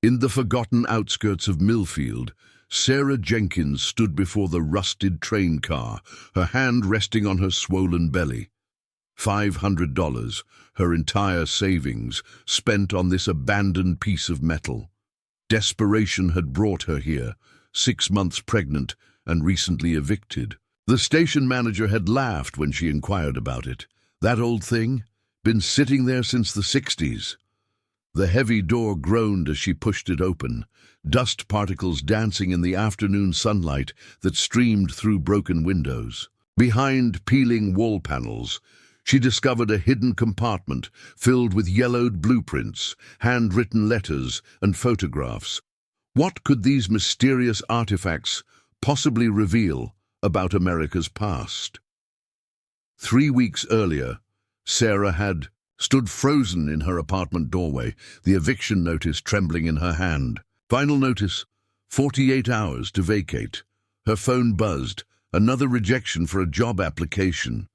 In the forgotten outskirts of Millfield, Sarah Jenkins stood before the rusted train car, her hand resting on her swollen belly. $500, her entire savings, spent on this abandoned piece of metal. Desperation had brought her here, 6 months pregnant and recently evicted. The station manager had laughed when she inquired about it. That old thing? Been sitting there since the 60s. The heavy door groaned as she pushed it open, dust particles dancing in the afternoon sunlight that streamed through broken windows. Behind peeling wall panels, she discovered a hidden compartment filled with yellowed blueprints, handwritten letters, and photographs. What could these mysterious artifacts possibly reveal about America's past? 3 weeks earlier, Sarah had stood frozen in her apartment doorway, the eviction notice trembling in her hand. Final notice, 48 hours to vacate. Her phone buzzed, another rejection for a job application.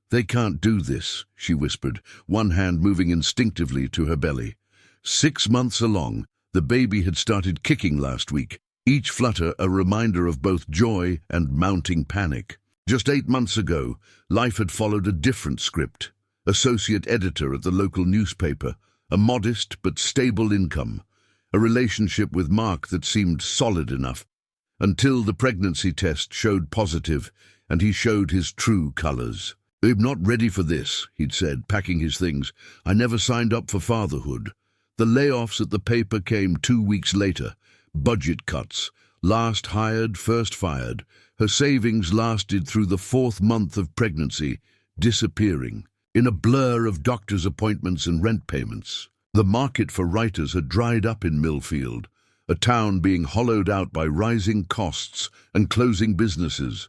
"They can't do this," she whispered, one hand moving instinctively to her belly. 6 months along, the baby had started kicking last week, each flutter a reminder of both joy and mounting panic. Just 8 months ago, life had followed a different script. Associate editor at the local newspaper, a modest but stable income, a relationship with Mark that seemed solid enough, until the pregnancy test showed positive and he showed his true colors. "I'm not ready for this," he'd said, packing his things. "I never signed up for fatherhood." The layoffs at the paper came 2 weeks later. Budget cuts. Last hired, first fired. Her savings lasted through the 4th month of pregnancy, disappearing in a blur of doctor's appointments and rent payments. The market for writers had dried up in Millfield, a town being hollowed out by rising costs and closing businesses.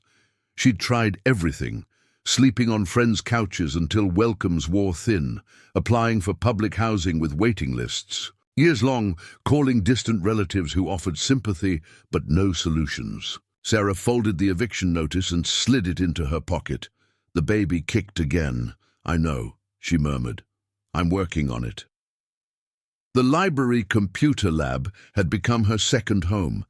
She'd tried everything, sleeping on friends' couches until welcomes wore thin, applying for public housing with waiting lists. Years long, calling distant relatives who offered sympathy but no solutions. Sarah folded the eviction notice and slid it into her pocket. The baby kicked again. "I know," she murmured. "I'm working on it." The library computer lab had become her second home.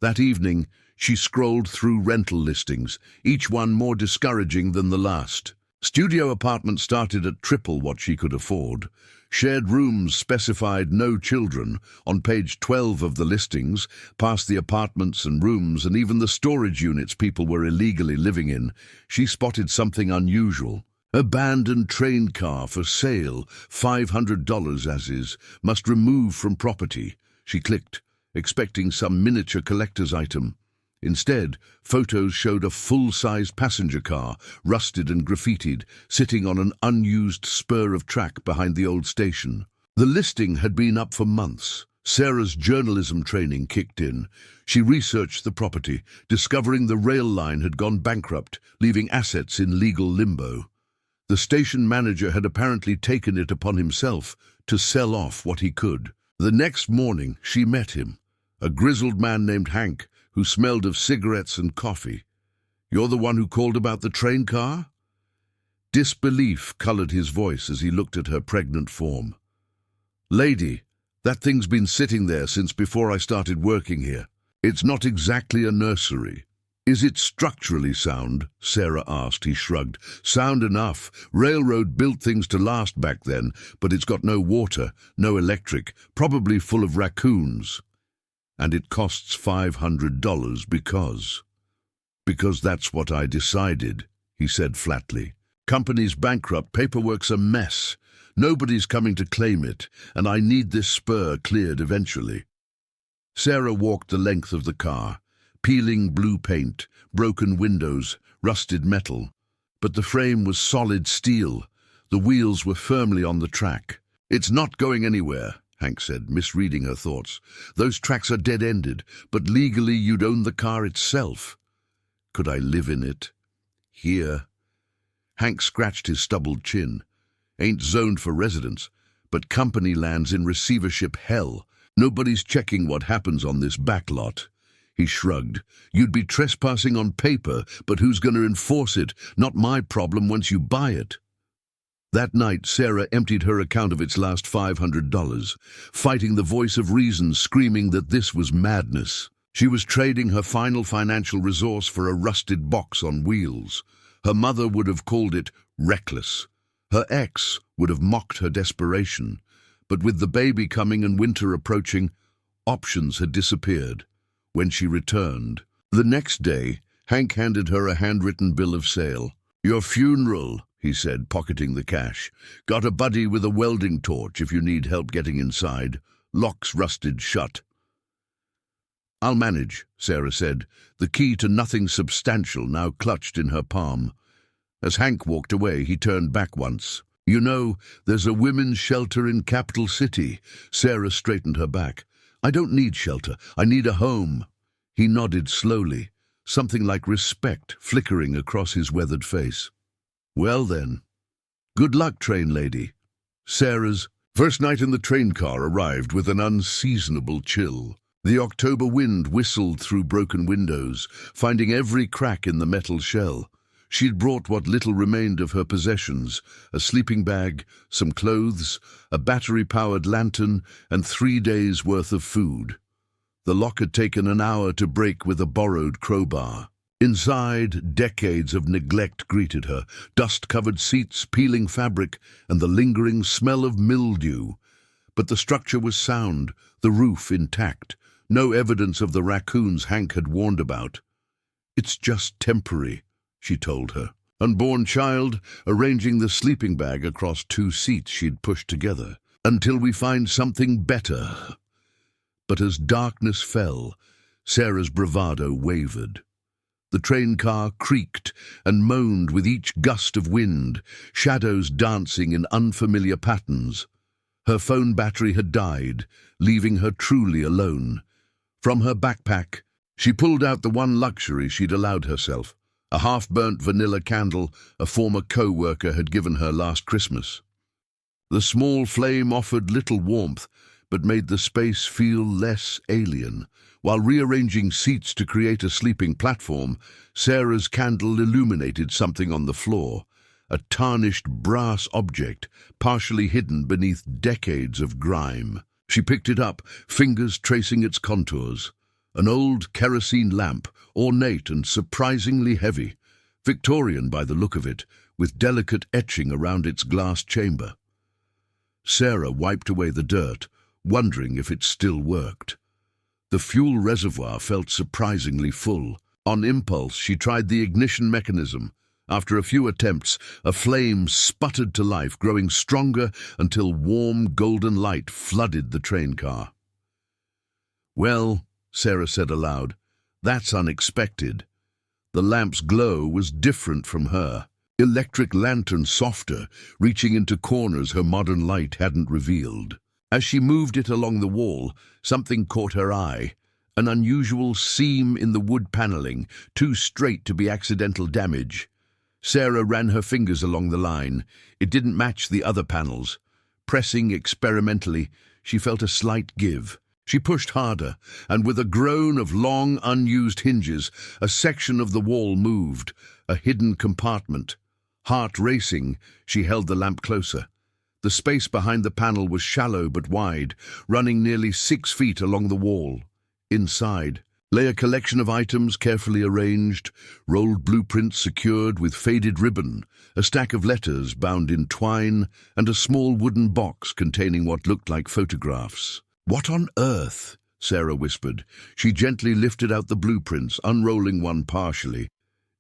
That evening, she scrolled through rental listings, each one more discouraging than the last. Studio apartments started at triple what she could afford. Shared rooms specified no children on page 12 of the listings, past the apartments and rooms and even the storage units people were illegally living in. She spotted something unusual. Abandoned train car for sale, $500 as is, must remove from property. She clicked, expecting some miniature collector's item. Instead, photos showed a full-sized passenger car, rusted and graffitied, sitting on an unused spur of track behind the old station. The listing had been up for months. Sarah's journalism training kicked in. She researched the property, discovering the rail line had gone bankrupt, leaving assets in legal limbo. The station manager had apparently taken it upon himself to sell off what he could. The next morning, she met him, a grizzled man named Hank, who smelled of cigarettes and coffee. "You're the one who called about the train car?" Disbelief colored his voice as he looked at her pregnant form. "Lady, that thing's been sitting there since before I started working here. It's not exactly a nursery." "Is it structurally sound?" Sarah asked. He shrugged. "Sound enough. Railroad built things to last back then, but it's got no water, no electric, probably full of raccoons. And it costs $500 because that's what I decided," he said flatly. "Company's bankrupt, paperwork's a mess. Nobody's coming to claim it, and I need this spur cleared eventually." Sarah walked the length of the car, peeling blue paint, broken windows, rusted metal. But the frame was solid steel. The wheels were firmly on the track. "It's not going anywhere," Hank said, misreading her thoughts. "Those tracks are dead-ended, but legally you'd own the car itself." "Could I live in it? Here?" Hank scratched his stubbled chin. "Ain't zoned for residents, but company land's in receivership hell. Nobody's checking what happens on this back lot." He shrugged. "You'd be trespassing on paper, but who's going to enforce it? Not my problem once you buy it." That night, Sarah emptied her account of its last $500, fighting the voice of reason screaming that this was madness. She was trading her final financial resource for a rusted box on wheels. Her mother would have called it reckless. Her ex would have mocked her desperation. But with the baby coming and winter approaching, options had disappeared. When she returned, the next day, Hank handed her a handwritten bill of sale. "Your funeral," he said, pocketing the cash. "Got a buddy with a welding torch if you need help getting inside. Lock's rusted shut." "I'll manage," Sarah said, the key to nothing substantial now clutched in her palm. As Hank walked away, he turned back once. "You know, there's a women's shelter in Capital City." Sarah straightened her back. "I don't need shelter. I need a home." He nodded slowly, something like respect flickering across his weathered face. "Well then, good luck, train lady." Sarah's first night in the train car arrived with an unseasonable chill. The October wind whistled through broken windows, finding every crack in the metal shell. She'd brought what little remained of her possessions, a sleeping bag, some clothes, a battery-powered lantern, and 3 days' worth of food. The lock had taken an hour to break with a borrowed crowbar. Inside, decades of neglect greeted her, dust-covered seats, peeling fabric, and the lingering smell of mildew. But the structure was sound, the roof intact, no evidence of the raccoons Hank had warned about. "It's just temporary," she told her. Unborn child, arranging the sleeping bag across 2 seats she'd pushed together. "Until we find something better." But as darkness fell, Sarah's bravado wavered. The train car creaked and moaned with each gust of wind, shadows dancing in unfamiliar patterns. Her phone battery had died, leaving her truly alone. From her backpack, she pulled out the one luxury she'd allowed herself, a half-burnt vanilla candle a former co-worker had given her last Christmas. The small flame offered little warmth, but made the space feel less alien. While rearranging seats to create a sleeping platform, Sarah's candle illuminated something on the floor, a tarnished brass object, partially hidden beneath decades of grime. She picked it up, fingers tracing its contours. An old kerosene lamp, ornate and surprisingly heavy, Victorian by the look of it, with delicate etching around its glass chamber. Sarah wiped away the dirt, wondering if it still worked. The fuel reservoir felt surprisingly full. On impulse, she tried the ignition mechanism. After a few attempts, a flame sputtered to life, growing stronger until warm golden light flooded the train car. "Well," Sarah said aloud, "that's unexpected." The lamp's glow was different from her. Electric lantern softer, reaching into corners her modern light hadn't revealed. As she moved it along the wall, something caught her eye. An unusual seam in the wood paneling, too straight to be accidental damage. Sarah ran her fingers along the line. It didn't match the other panels. Pressing experimentally, she felt a slight give. She pushed harder, and with a groan of long, unused hinges, a section of the wall moved, a hidden compartment. Heart racing, she held the lamp closer. The space behind the panel was shallow but wide, running nearly 6 feet along the wall. Inside lay a collection of items carefully arranged, rolled blueprints secured with faded ribbon, a stack of letters bound in twine, and a small wooden box containing what looked like photographs. "What on earth?" Sarah whispered. She gently lifted out the blueprints, unrolling one partially.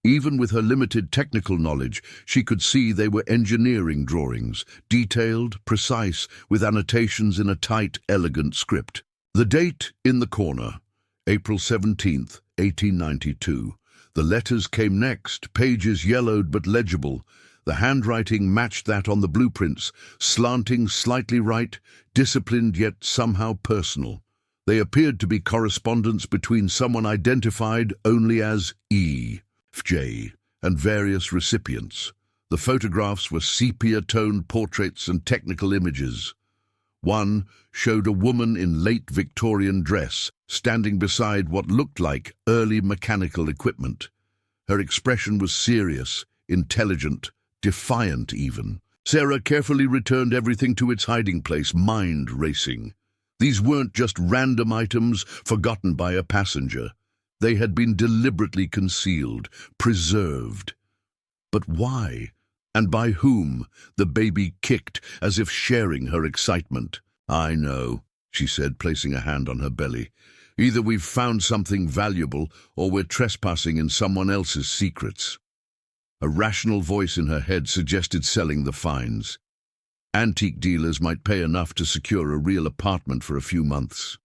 Even with her limited technical knowledge, she could see they were engineering drawings, detailed, precise, with annotations in a tight, elegant script. The date in the corner, April 17th, 1892. The letters came next, pages yellowed but legible. The handwriting matched that on the blueprints, slanting slightly right, disciplined yet somehow personal. They appeared to be correspondence between someone identified only as E. J. and various recipients. The photographs were sepia-toned portraits and technical images. One showed a woman in late Victorian dress, standing beside what looked like early mechanical equipment. Her expression was serious, intelligent, defiant even. Sarah carefully returned everything to its hiding place, mind racing. These weren't just random items forgotten by a passenger. They had been deliberately concealed, preserved. But why? And by whom? The baby kicked, as if sharing her excitement. "I know," she said, placing a hand on her belly. "Either we've found something valuable, or we're trespassing in someone else's secrets." A rational voice in her head suggested selling the finds. Antique dealers might pay enough to secure a real apartment for a few months.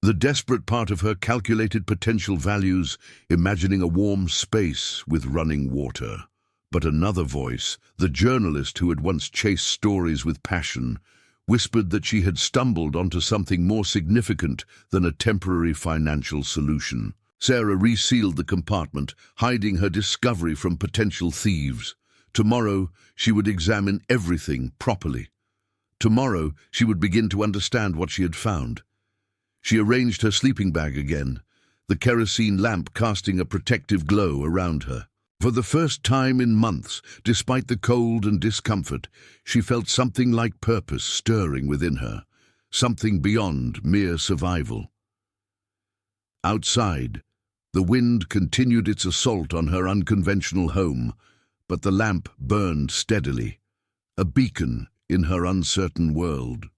The desperate part of her calculated potential values, imagining a warm space with running water. But another voice, the journalist who had once chased stories with passion, whispered that she had stumbled onto something more significant than a temporary financial solution. Sarah resealed the compartment, hiding her discovery from potential thieves. Tomorrow, she would examine everything properly. Tomorrow, she would begin to understand what she had found. She arranged her sleeping bag again, the kerosene lamp casting a protective glow around her. For the first time in months, despite the cold and discomfort, she felt something like purpose stirring within her, something beyond mere survival. Outside, the wind continued its assault on her unconventional home, but the lamp burned steadily, a beacon in her uncertain world.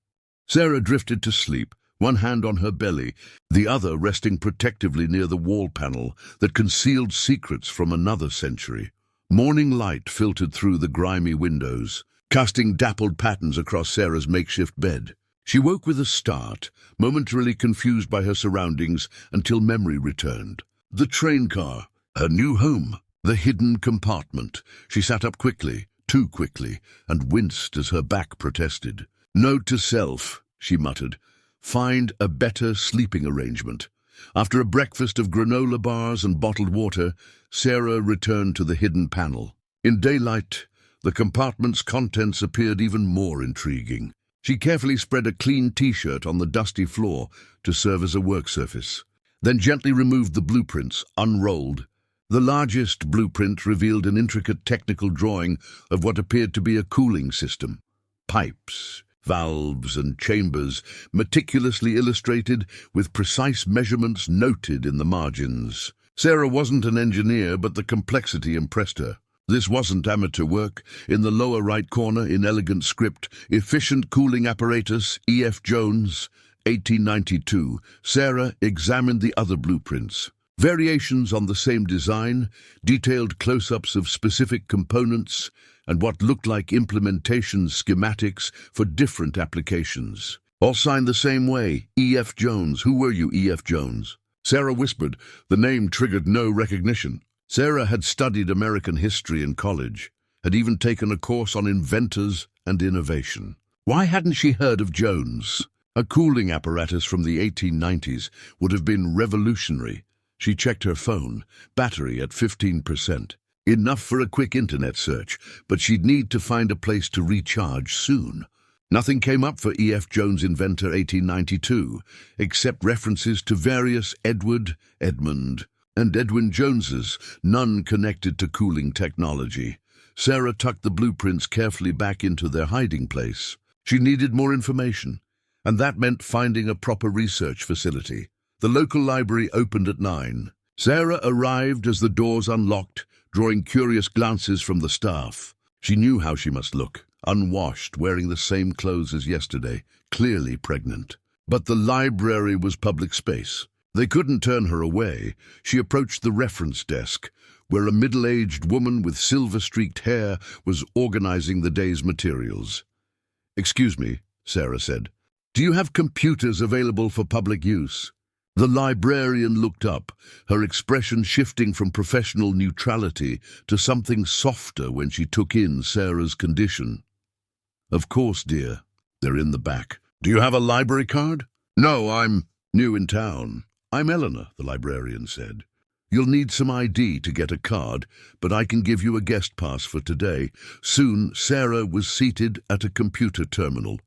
Sarah drifted to sleep, one hand on her belly, the other resting protectively near the wall panel that concealed secrets from another century. Morning light filtered through the grimy windows, casting dappled patterns across Sarah's makeshift bed. She woke with a start, momentarily confused by her surroundings until memory returned. The train car, her new home, the hidden compartment. She sat up quickly, too quickly, and winced as her back protested. "Note to self," she muttered. "Find a better sleeping arrangement." After a breakfast of granola bars and bottled water, Sarah returned to the hidden panel. In daylight, the compartment's contents appeared even more intriguing. She carefully spread a clean T-shirt on the dusty floor to serve as a work surface, then gently removed the blueprints, unrolled. The largest blueprint revealed an intricate technical drawing of what appeared to be a cooling system. Pipes, valves and chambers, meticulously illustrated with precise measurements noted in the margins. Sarah wasn't an engineer, but the complexity impressed her. This wasn't amateur work. In the lower right corner, in elegant script, "Efficient cooling apparatus, E.F. Jones, 1892. Sarah examined the other blueprints. Variations on the same design, detailed close-ups of specific components, and what looked like implementation schematics for different applications. All signed the same way, E.F. Jones. Who were you, E.F. Jones? Sarah whispered. The name triggered no recognition. Sarah had studied American history in college, had even taken a course on inventors and innovation. Why hadn't she heard of Jones? A cooling apparatus from the 1890s would have been revolutionary. She checked her phone, battery at 15%. Enough for a quick internet search, but she'd need to find a place to recharge soon. Nothing came up for E.F. Jones Inventor 1892, except references to various Edward, Edmund, and Edwin Joneses, none connected to cooling technology. Sarah tucked the blueprints carefully back into their hiding place. She needed more information, and that meant finding a proper research facility. The local library opened at 9. Sarah arrived as the doors unlocked, drawing curious glances from the staff. She knew how she must look, unwashed, wearing the same clothes as yesterday, clearly pregnant. But the library was public space. They couldn't turn her away. She approached the reference desk, where a middle-aged woman with silver-streaked hair was organizing the day's materials. "Excuse me," Sarah said. "Do you have computers available for public use?" The librarian looked up, her expression shifting from professional neutrality to something softer when she took in Sarah's condition. "Of course, dear. They're in the back. Do you have a library card?" "No, I'm new in town." "I'm Eleanor," the librarian said. "You'll need some ID to get a card, but I can give you a guest pass for today." Soon, Sarah was seated at a computer terminal,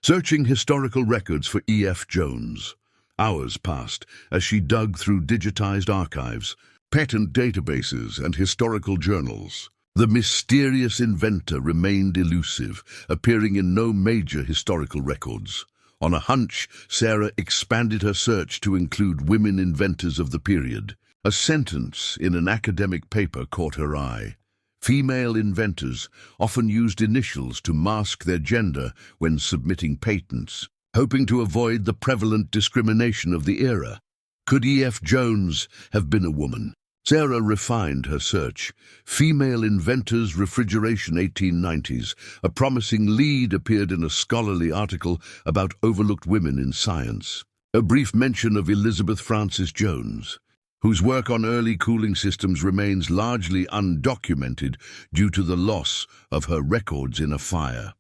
searching historical records for E.F. Jones. Hours passed as she dug through digitized archives, patent databases, and historical journals. The mysterious inventor remained elusive, appearing in no major historical records. On a hunch, Sarah expanded her search to include women inventors of the period. A sentence in an academic paper caught her eye. Female inventors often used initials to mask their gender when submitting patents, hoping to avoid the prevalent discrimination of the era. Could E.F. Jones have been a woman? Sarah refined her search. Female Inventors Refrigeration 1890s. A promising lead appeared in a scholarly article about overlooked women in science. A brief mention of Elizabeth Frances Jones, whose work on early cooling systems remains largely undocumented due to the loss of her records in a fire.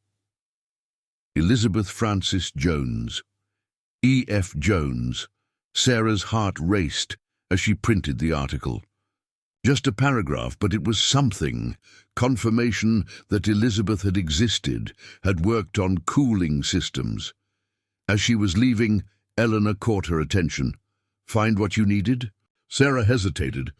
Elizabeth Frances Jones. E.F. Jones. Sarah's heart raced as she printed the article. Just a paragraph, but it was something. Confirmation that Elizabeth had existed, had worked on cooling systems. As she was leaving, Eleanor caught her attention. "Find what you needed?" Sarah hesitated.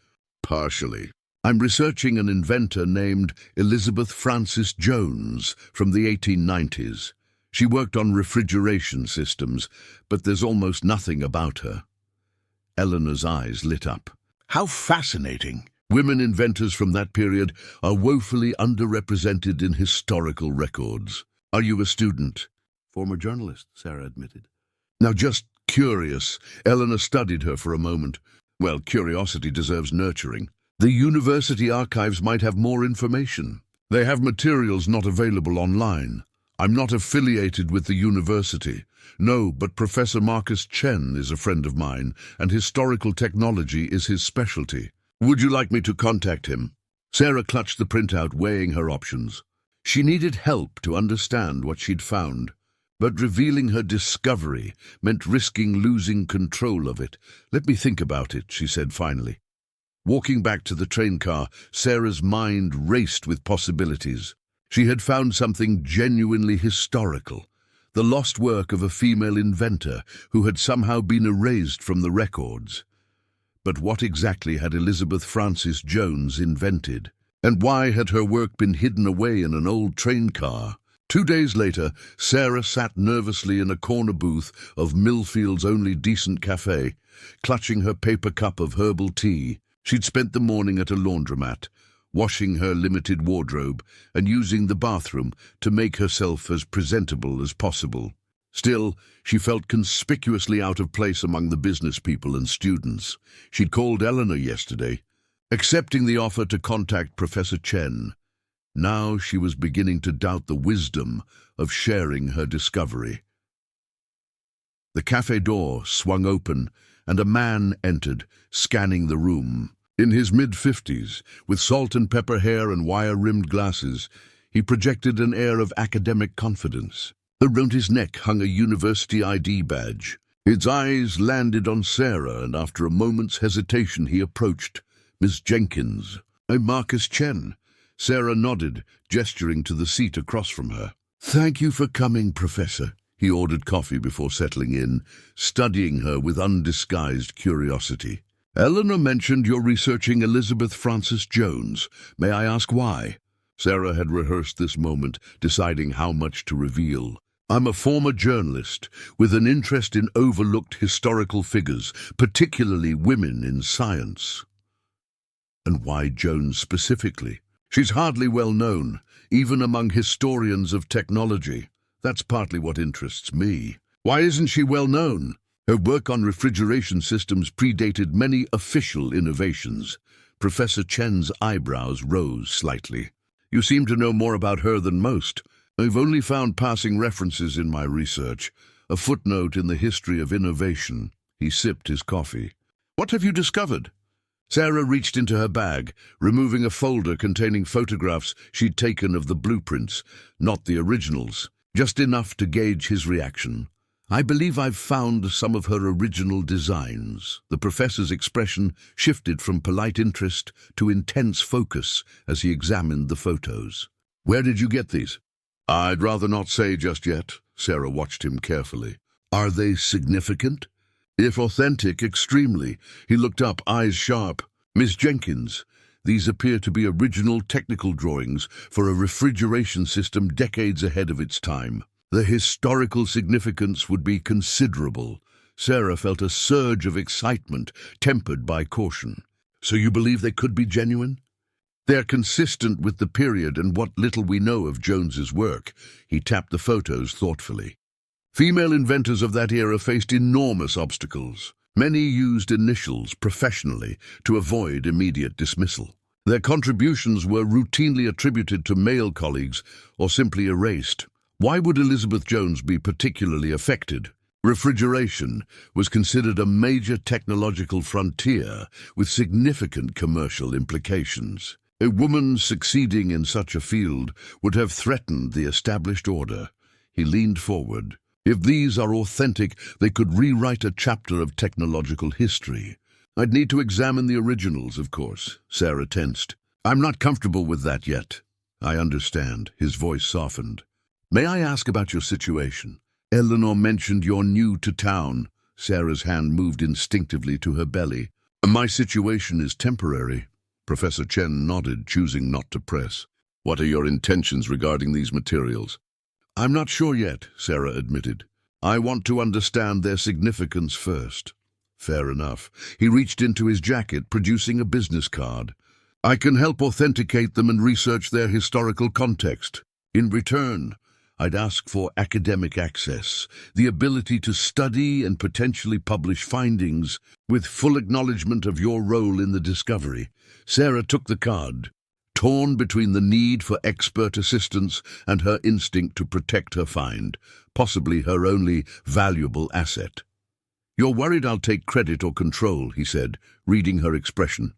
"Partially. I'm researching an inventor named Elizabeth Frances Jones from the 1890s. She worked on refrigeration systems, but there's almost nothing about her." Eleanor's eyes lit up. "How fascinating! Women inventors from that period are woefully underrepresented in historical records. Are you a student?" "Former journalist," Sarah admitted. "Now just curious." Eleanor studied her for a moment. "Well, curiosity deserves nurturing. The university archives might have more information. They have materials not available online. I'm not affiliated with the university. No, but Professor Marcus Chen is a friend of mine, and historical technology is his specialty. Would you like me to contact him?" Sarah clutched the printout, weighing her options. She needed help to understand what she'd found, but revealing her discovery meant risking losing control of it. "Let me think about it," she said finally. Walking back to the train car, Sarah's mind raced with possibilities. She had found something genuinely historical, the lost work of a female inventor who had somehow been erased from the records. But what exactly had Elizabeth Frances Jones invented? And why had her work been hidden away in an old train car? 2 days later, Sarah sat nervously in a corner booth of Millfield's only decent cafe, clutching her paper cup of herbal tea. She'd spent the morning at a laundromat, washing her limited wardrobe and using the bathroom to make herself as presentable as possible. Still, she felt conspicuously out of place among the business people and students. She'd called Eleanor yesterday, accepting the offer to contact Professor Chen. Now she was beginning to doubt the wisdom of sharing her discovery. The cafe door swung open, and a man entered, scanning the room. In his mid-50s, with salt and pepper hair and wire-rimmed glasses, he projected an air of academic confidence. Around his neck hung a university ID badge. His eyes landed on Sarah, and after a moment's hesitation he approached. "Miss Jenkins." "I'm Marcus Chen." Sarah nodded, gesturing to the seat across from her. "Thank you for coming, Professor." He ordered coffee before settling in, studying her with undisguised curiosity. "Eleanor mentioned you're researching Elizabeth Frances Jones. May I ask why?" Sarah had rehearsed this moment, deciding how much to reveal. "I'm a former journalist with an interest in overlooked historical figures, particularly women in science." "And why Jones specifically?" "She's hardly well known, even among historians of technology. That's partly what interests me." "Why isn't she well known?" "Her work on refrigeration systems predated many official innovations." Professor Chen's eyebrows rose slightly. "You seem to know more about her than most." "I've only found passing references in my research, a footnote in the history of innovation." He sipped his coffee. "What have you discovered?" Sarah reached into her bag, removing a folder containing photographs she'd taken of the blueprints, not the originals, just enough to gauge his reaction. "I believe I've found some of her original designs." The professor's expression shifted from polite interest to intense focus as he examined the photos. "Where did you get these?" "I'd rather not say just yet." Sarah watched him carefully. "Are they significant?" "If authentic, extremely." He looked up, eyes sharp. "Miss Jenkins, These appear to be original technical drawings for a refrigeration system decades ahead of its time. The historical significance would be considerable. Sarah felt a surge of excitement, tempered by caution. So you believe they could be genuine? They're consistent with the period and what little we know of Jones's work. He tapped the photos thoughtfully. Female inventors of that era faced enormous obstacles. Many used initials professionally to avoid immediate dismissal. Their contributions were routinely attributed to male colleagues or simply erased. Why would Elizabeth Jones be particularly affected? Refrigeration was considered a major technological frontier with significant commercial implications. A woman succeeding in such a field would have threatened the established order. He leaned forward. If these are authentic, they could rewrite a chapter of technological history. I'd need to examine the originals, of course. Sarah tensed. I'm not comfortable with that yet. I understand. His voice softened. May I ask about your situation? Eleanor mentioned you're new to town. Sarah's hand moved instinctively to her belly. My situation is temporary. Professor Chen nodded, choosing not to press. What are your intentions regarding these materials? I'm not sure yet, Sarah admitted. I want to understand their significance first. Fair enough. He reached into his jacket, producing a business card. I can help authenticate them and research their historical context. In return, I'd ask for academic access, the ability to study and potentially publish findings with full acknowledgement of your role in the discovery. Sarah took the card, torn between the need for expert assistance and her instinct to protect her find, possibly her only valuable asset. You're worried I'll take credit or control, he said, reading her expression.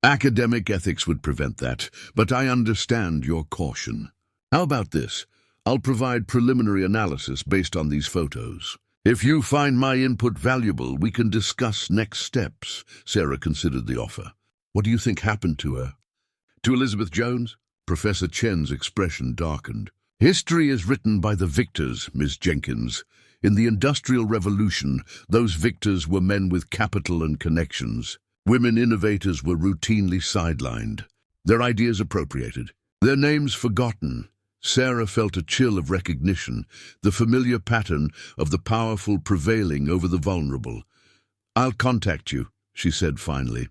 Academic ethics would prevent that, but I understand your caution. How about this? I'll provide preliminary analysis based on these photos. If you find my input valuable, we can discuss next steps. Sarah considered the offer. What do you think happened to her? To Elizabeth Jones? Professor Chen's expression darkened. History is written by the victors, Miss Jenkins. In the Industrial Revolution, those victors were men with capital and connections. Women innovators were routinely sidelined, their ideas appropriated, their names forgotten. Sarah felt a chill of recognition, the familiar pattern of the powerful prevailing over the vulnerable. I'll contact you, she said finally.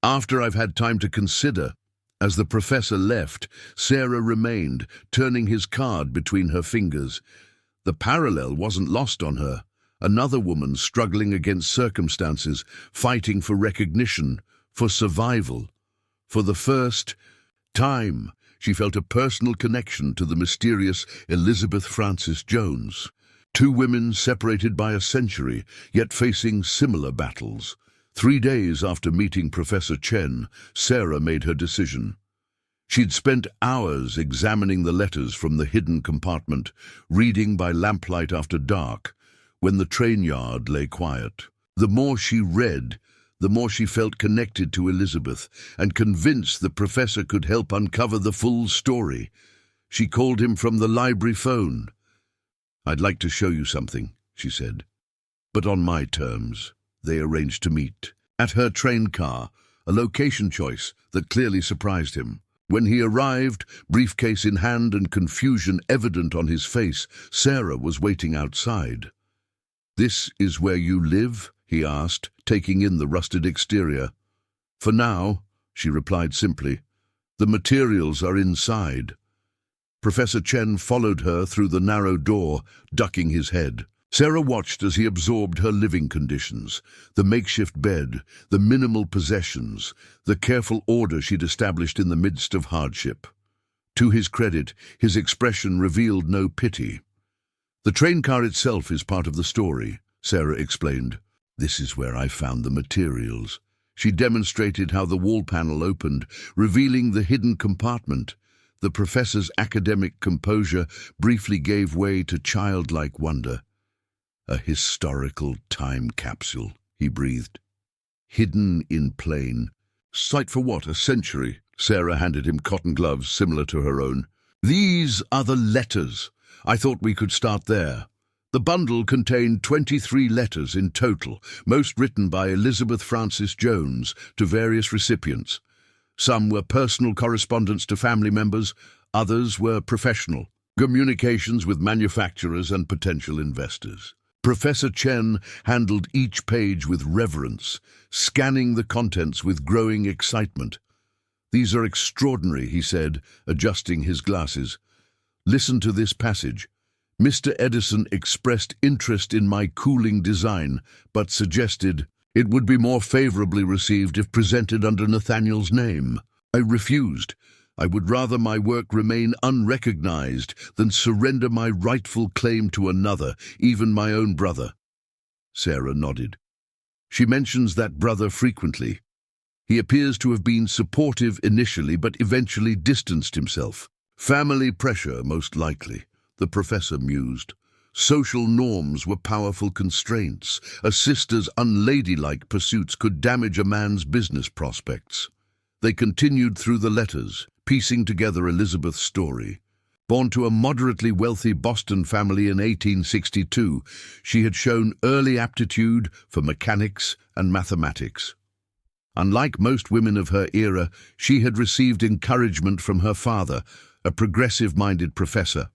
After I've had time to consider. As the professor left, Sarah remained, turning his card between her fingers. The parallel wasn't lost on her. Another woman struggling against circumstances, fighting for recognition, for survival. For the first time, she felt a personal connection to the mysterious Elizabeth Frances Jones. Two women separated by a century, yet facing similar battles. 3 days after meeting Professor Chen, Sarah made her decision. She'd spent hours examining the letters from the hidden compartment, reading by lamplight after dark, when the train yard lay quiet. The more she read, the more she felt connected to Elizabeth and convinced the professor could help uncover the full story. She called him from the library phone. I'd like to show you something, she said, but on my terms. They arranged to meet. At her train car, a location choice that clearly surprised him. When he arrived, briefcase in hand and confusion evident on his face, Sarah was waiting outside. This is where you live? He asked, taking in the rusted exterior. For now, she replied simply. The materials are inside. Professor Chen followed her through the narrow door, ducking his head. Sarah watched as he absorbed her living conditions, the makeshift bed, the minimal possessions, the careful order she'd established in the midst of hardship. To his credit, his expression revealed no pity. The train car itself is part of the story, Sarah explained. This is where I found the materials. She demonstrated how the wall panel opened, revealing the hidden compartment. The professor's academic composure briefly gave way to childlike wonder. A historical time capsule, he breathed. Hidden in plain. Sight for what, a century? Sarah handed him cotton gloves similar to her own. These are the letters. I thought we could start there. The bundle contained 23 letters in total, most written by Elizabeth Frances Jones to various recipients. Some were personal correspondence to family members, others were professional communications with manufacturers and potential investors. Professor Chen handled each page with reverence, scanning the contents with growing excitement. "These are extraordinary," he said, adjusting his glasses. "Listen to this passage. Mr. Edison expressed interest in my cooling design, but suggested it would be more favorably received if presented under Nathaniel's name. I refused. I would rather my work remain unrecognized than surrender my rightful claim to another, even my own brother." Sarah nodded. "She mentions that brother frequently. He appears to have been supportive initially, but eventually distanced himself. Family pressure, most likely," the professor mused. "Social norms were powerful constraints. A sister's unladylike pursuits could damage a man's business prospects." They continued through the letters, piecing together Elizabeth's story. Born to a moderately wealthy Boston family in 1862, she had shown early aptitude for mechanics and mathematics. Unlike most women of her era, she had received encouragement from her father, a progressive-minded professor.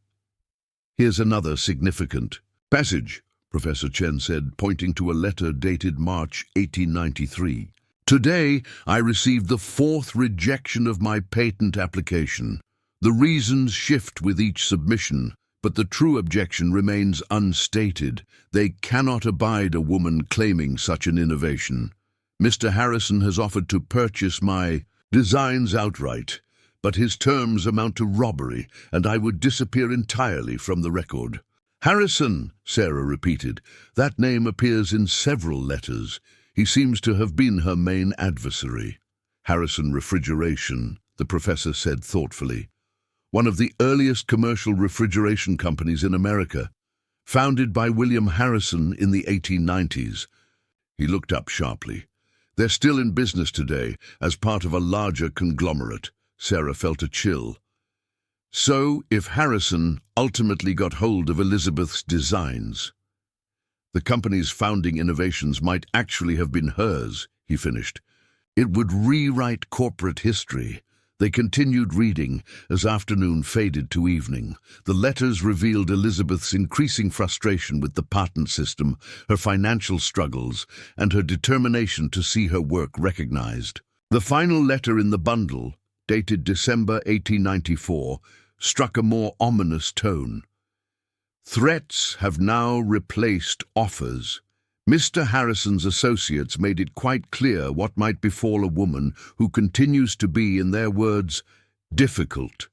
"Here's another significant passage," Professor Chen said, pointing to a letter dated March 1893. "Today, I received the 4th rejection of my patent application. The reasons shift with each submission, but the true objection remains unstated. They cannot abide a woman claiming such an innovation. Mr. Harrison has offered to purchase my designs outright, but his terms amount to robbery, and I would disappear entirely from the record." "Harrison," Sarah repeated. "That name appears in several letters. He seems to have been her main adversary." "Harrison Refrigeration," the professor said thoughtfully. "One of the earliest commercial refrigeration companies in America, founded by William Harrison in the 1890s. He looked up sharply. "They're still in business today, as part of a larger conglomerate." Sarah felt a chill. So, if Harrison ultimately got hold of Elizabeth's designs, the company's founding innovations might actually have been hers, he finished. It would rewrite corporate history. They continued reading as afternoon faded to evening. The letters revealed Elizabeth's increasing frustration with the patent system, her financial struggles, and her determination to see her work recognized. The final letter in the bundle, dated December 1894, struck a more ominous tone. "Threats have now replaced offers. Mr. Harrison's associates made it quite clear what might befall a woman who continues to be, in their words, difficult.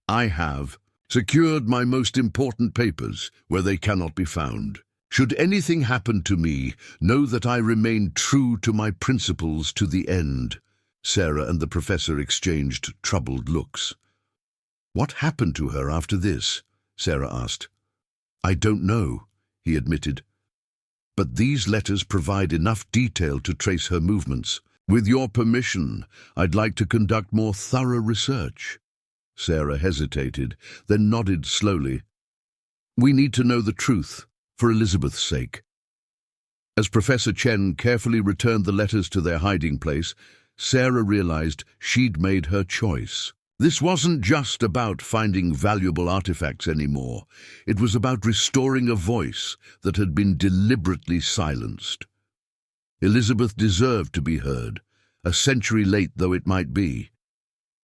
I have secured my most important papers where they cannot be found. Should anything happen to me, know that I remain true to my principles to the end." Sarah and the professor exchanged troubled looks. "What happened to her after this?" Sarah asked. "I don't know," he admitted. "But these letters provide enough detail to trace her movements. With your permission, I'd like to conduct more thorough research." Sarah hesitated, then nodded slowly. "We need to know the truth, for Elizabeth's sake." As Professor Chen carefully returned the letters to their hiding place, Sarah realized she'd made her choice. This wasn't just about finding valuable artifacts anymore. It was about restoring a voice that had been deliberately silenced. Elizabeth deserved to be heard, a century late though it might be.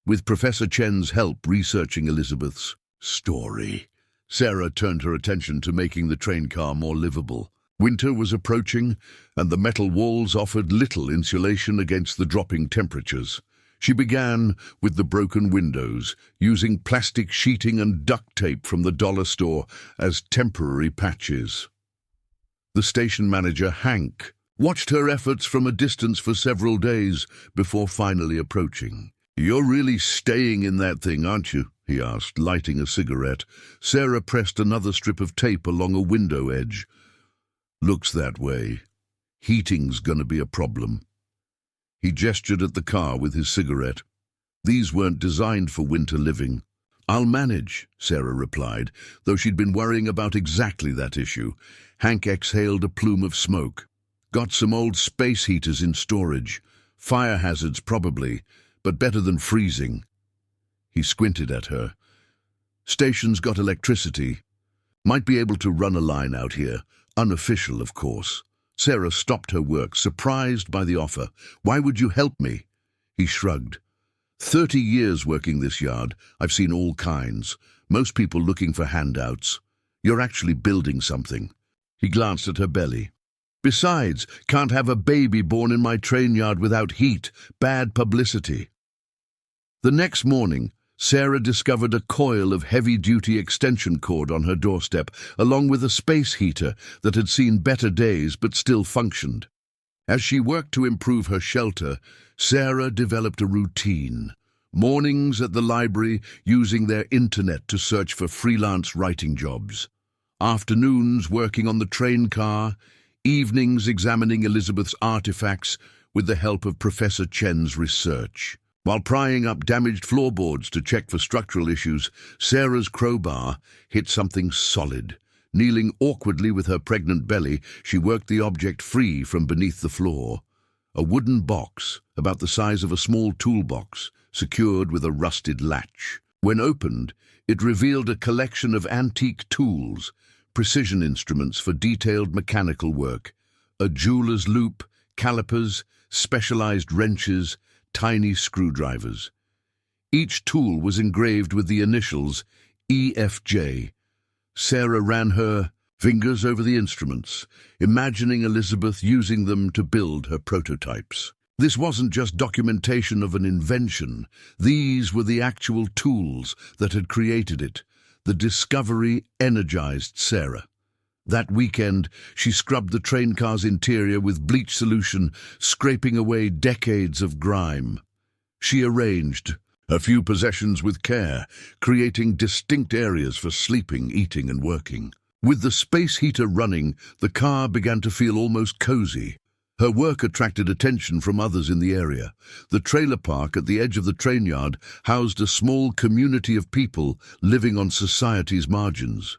With Professor Chen's help researching Elizabeth's story, Sarah turned her attention to making the train car more livable. Winter was approaching, and the metal walls offered little insulation against the dropping temperatures. She began with the broken windows, using plastic sheeting and duct tape from the dollar store as temporary patches. The station manager, Hank, watched her efforts from a distance for several days before finally approaching. "You're really staying in that thing, aren't you?" he asked, lighting a cigarette. Sarah pressed another strip of tape along a window edge. "Looks that way. Heating's gonna be a problem." He gestured at the car with his cigarette. "These weren't designed for winter living." "I'll manage," Sarah replied, though she'd been worrying about exactly that issue. Hank exhaled a plume of smoke. "Got some old space heaters in storage. Fire hazards probably, but better than freezing. He squinted at her. Station's got electricity. Might be able to run a line out here. Unofficial, of course. Sarah stopped her work, surprised by the offer. Why would you help me? He shrugged. 30 years working this yard. I've seen all kinds. Most people looking for handouts. You're actually building something. He glanced at her belly. Besides, can't have a baby born in my train yard without heat. Bad publicity. The next morning, Sarah discovered a coil of heavy-duty extension cord on her doorstep, along with a space heater that had seen better days but still functioned. As she worked to improve her shelter, Sarah developed a routine. Mornings at the library, using their internet to search for freelance writing jobs. Afternoons working on the train car. Evenings examining Elizabeth's artifacts with the help of Professor Chen's research. While prying up damaged floorboards to check for structural issues, Sarah's crowbar hit something solid. Kneeling awkwardly with her pregnant belly, she worked the object free from beneath the floor. A wooden box, about the size of a small toolbox, secured with a rusted latch. When opened, it revealed a collection of antique tools, precision instruments for detailed mechanical work, a jeweler's loop, calipers, specialized wrenches, tiny screwdrivers. Each tool was engraved with the initials EFJ. Sarah ran her fingers over the instruments, imagining Elizabeth using them to build her prototypes. This wasn't just documentation of an invention. These were the actual tools that had created it. The discovery energized Sarah. That weekend, she scrubbed the train car's interior with bleach solution, scraping away decades of grime. She arranged a few possessions with care, creating distinct areas for sleeping, eating, and working. With the space heater running, the car began to feel almost cozy. Her work attracted attention from others in the area. The trailer park at the edge of the train yard housed a small community of people living on society's margins.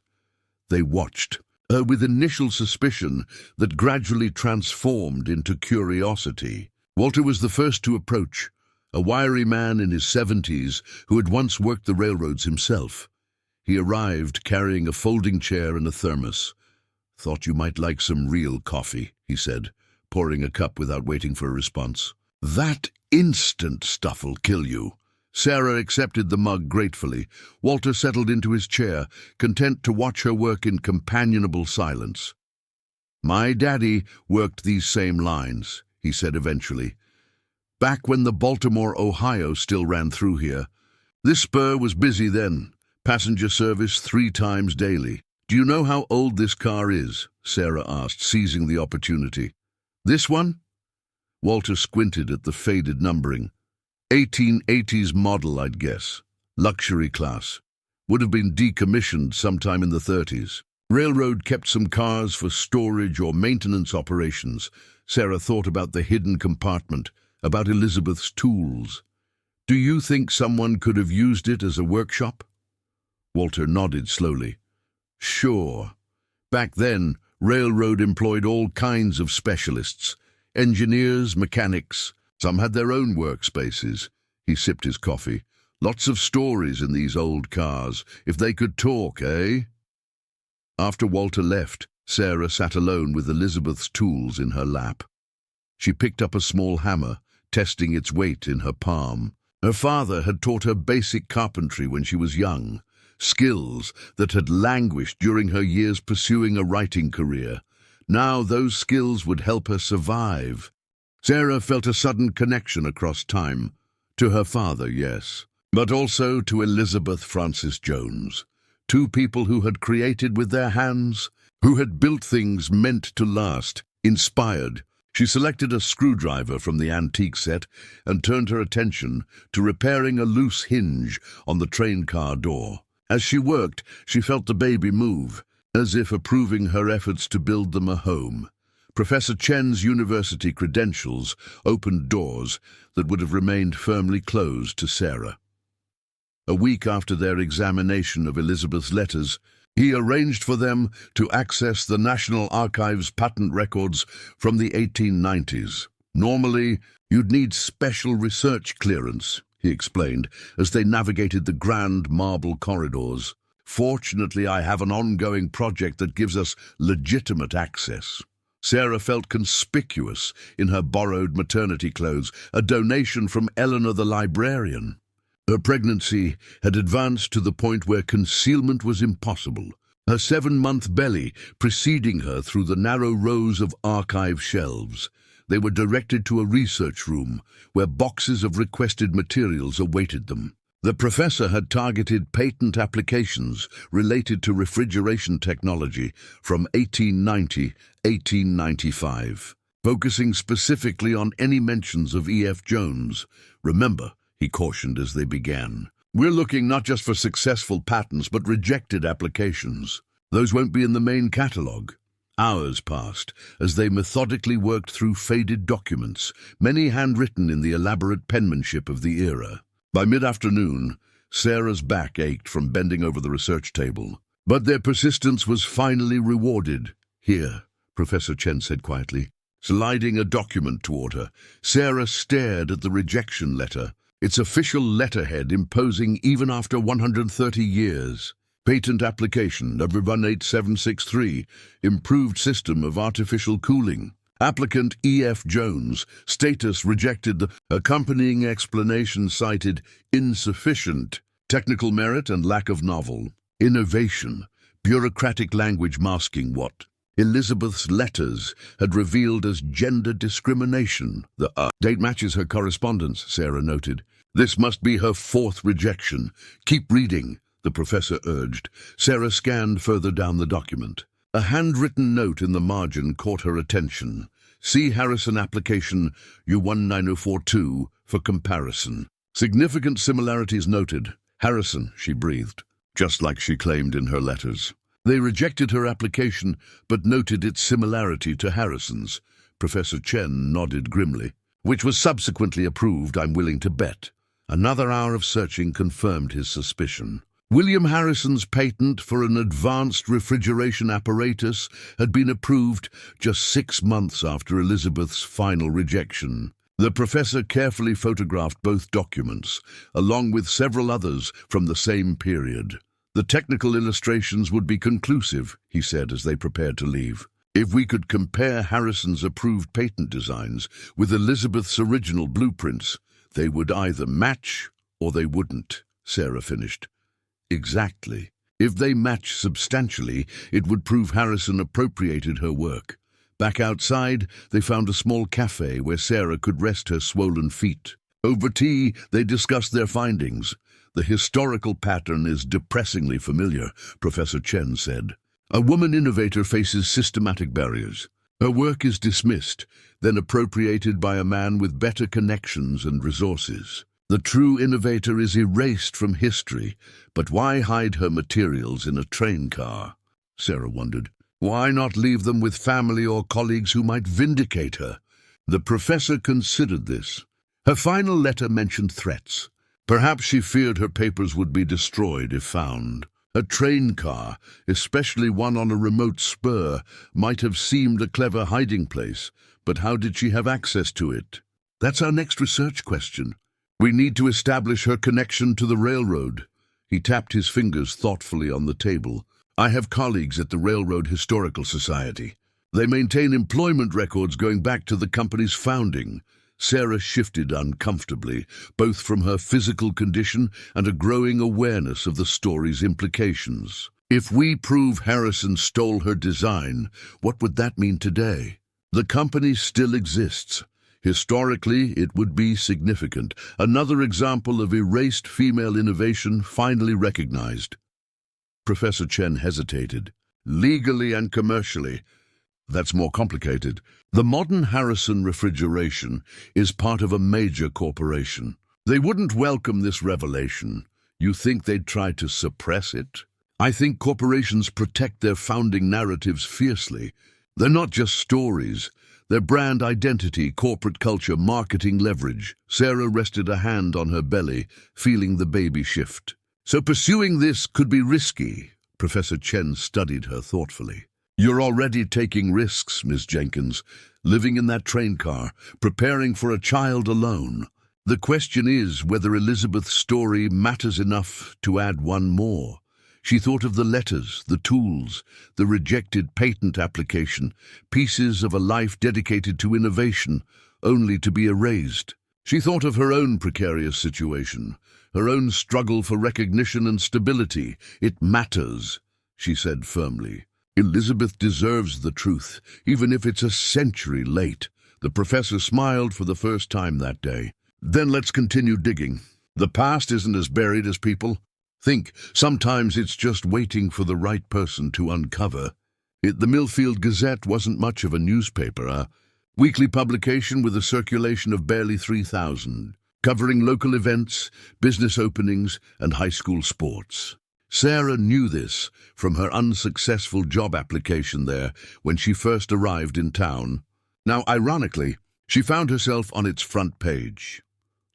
They watched her with initial suspicion that gradually transformed into curiosity. Walter was the first to approach, a wiry man in his 70s who had once worked the railroads himself. He arrived carrying a folding chair and a thermos. "Thought you might like some real coffee," he said, pouring a cup without waiting for a response. "That instant stuff'll kill you." Sarah accepted the mug gratefully. Walter settled into his chair, content to watch her work in companionable silence. "My daddy worked these same lines," he said eventually. "Back when the Baltimore, Ohio still ran through here. This spur was busy then. Passenger service 3 times daily. Do you know how old this car is?" Sarah asked, seizing the opportunity. "This one?" Walter squinted at the faded numbering. 1880s model, I'd guess. Luxury class. Would have been decommissioned sometime in the 30s. Railroad kept some cars for storage or maintenance operations. Sarah thought about the hidden compartment, about Elizabeth's tools. "Do you think someone could have used it as a workshop?" Walter nodded slowly. "Sure. Back then, railroad employed all kinds of specialists. Engineers, mechanics. Some had their own workspaces." He sipped his coffee. "Lots of stories in these old cars. If they could talk, eh?" After Walter left, Sarah sat alone with Elizabeth's tools in her lap. She picked up a small hammer, testing its weight in her palm. Her father had taught her basic carpentry when she was young, skills that had languished during her years pursuing a writing career. Now those skills would help her survive. Sarah felt a sudden connection across time. To her father, yes, but also to Elizabeth Frances Jones. 2 people who had created with their hands, who had built things meant to last, inspired. She selected a screwdriver from the antique set and turned her attention to repairing a loose hinge on the train car door. As she worked, she felt the baby move, as if approving her efforts to build them a home. Professor Chen's university credentials opened doors that would have remained firmly closed to Sarah. A week after their examination of Elizabeth's letters, he arranged for them to access the National Archives patent records from the 1890s. Normally, You'd need special research clearance, he explained, as they navigated the grand marble corridors. Fortunately, I have an ongoing project that gives us legitimate access. Sarah felt conspicuous in her borrowed maternity clothes, a donation from Eleanor the librarian. Her pregnancy had advanced to the point where concealment was impossible, her 7-month belly preceding her through the narrow rows of archive shelves. They were directed to a research room, where boxes of requested materials awaited them. The professor had targeted patent applications related to refrigeration technology from 1890–1895, focusing specifically on any mentions of E.F. Jones. Remember, he cautioned as they began, we're looking not just for successful patents but rejected applications. Those won't be in the main catalogue. Hours passed as they methodically worked through faded documents, many handwritten in the elaborate penmanship of the era. By mid-afternoon, Sarah's back ached from bending over the research table. But their persistence was finally rewarded. Here, Professor Chen said quietly, sliding a document toward her. Sarah stared at the rejection letter, its official letterhead imposing even after 130 years. Patent application number 18763, improved system of artificial cooling. Applicant E.F. Jones, status rejected. The accompanying explanation cited insufficient technical merit and lack of novel innovation, bureaucratic language masking what Elizabeth's letters had revealed as gender discrimination. The date matches her correspondence, Sarah noted. This must be her 4th rejection. Keep reading, the professor urged. Sarah scanned further down the document. A handwritten note in the margin caught her attention. See Harrison application U19042 for comparison. Significant similarities noted. Harrison, she breathed, just like she claimed in her letters. They rejected her application, but noted its similarity to Harrison's. Professor Chen nodded grimly. Which was subsequently approved, I'm willing to bet. Another hour of searching confirmed his suspicion. William Harrison's patent for an advanced refrigeration apparatus had been approved just 6 months after Elizabeth's final rejection. The professor carefully photographed both documents, along with several others from the same period. The technical illustrations would be conclusive, he said as they prepared to leave. If we could compare Harrison's approved patent designs with Elizabeth's original blueprints, they would either match or they wouldn't, Sarah finished. Exactly. If they match substantially, it would prove Harrison appropriated her work. Back outside, they found a small cafe where Sarah could rest her swollen feet. Over tea, they discussed their findings. The historical pattern is depressingly familiar, Professor Chen said. A woman innovator faces systematic barriers. Her work is dismissed, then appropriated by a man with better connections and resources. The true innovator is erased from history, but why hide her materials in a train car? Sarah wondered. Why not leave them with family or colleagues who might vindicate her? The professor considered this. Her final letter mentioned threats. Perhaps she feared her papers would be destroyed if found. A train car, especially one on a remote spur, might have seemed a clever hiding place, but how did she have access to it? That's our next research question. We need to establish her connection to the railroad. He tapped his fingers thoughtfully on the table. I have colleagues at the Railroad Historical Society. They maintain employment records going back to the company's founding. Sarah shifted uncomfortably, both from her physical condition and a growing awareness of the story's implications. If we prove Harrison stole her design, what would that mean today? The company still exists. Historically, it would be significant. Another example of erased female innovation finally recognized. Professor Chen hesitated. Legally and commercially, that's more complicated. The modern Harrison refrigeration is part of a major corporation. They wouldn't welcome this revelation. You think they'd try to suppress it? I think corporations protect their founding narratives fiercely. They're not just stories. Their brand identity, corporate culture, marketing leverage. Sarah rested a hand on her belly, feeling the baby shift. So pursuing this could be risky. Professor Chen studied her thoughtfully. You're already taking risks, Miss Jenkins. living in that train car, preparing for a child alone. The question is whether Elizabeth's story matters enough to add one more. She thought of the letters, the tools, the rejected patent application, pieces of a life dedicated to innovation, only to be erased. She thought of her own precarious situation, her own struggle for recognition and stability. It matters, she said firmly. Elizabeth deserves the truth, even if it's a century late. The professor smiled for the first time that day. Then let's continue digging. The past isn't as buried as people think. Sometimes it's just waiting for the right person to uncover. The Millfield Gazette wasn't much of a newspaper, a weekly publication with a circulation of barely 3,000, covering local events, business openings, and high school sports. Sarah knew this from her unsuccessful job application there when she first arrived in town. Now, ironically, she found herself on its front page.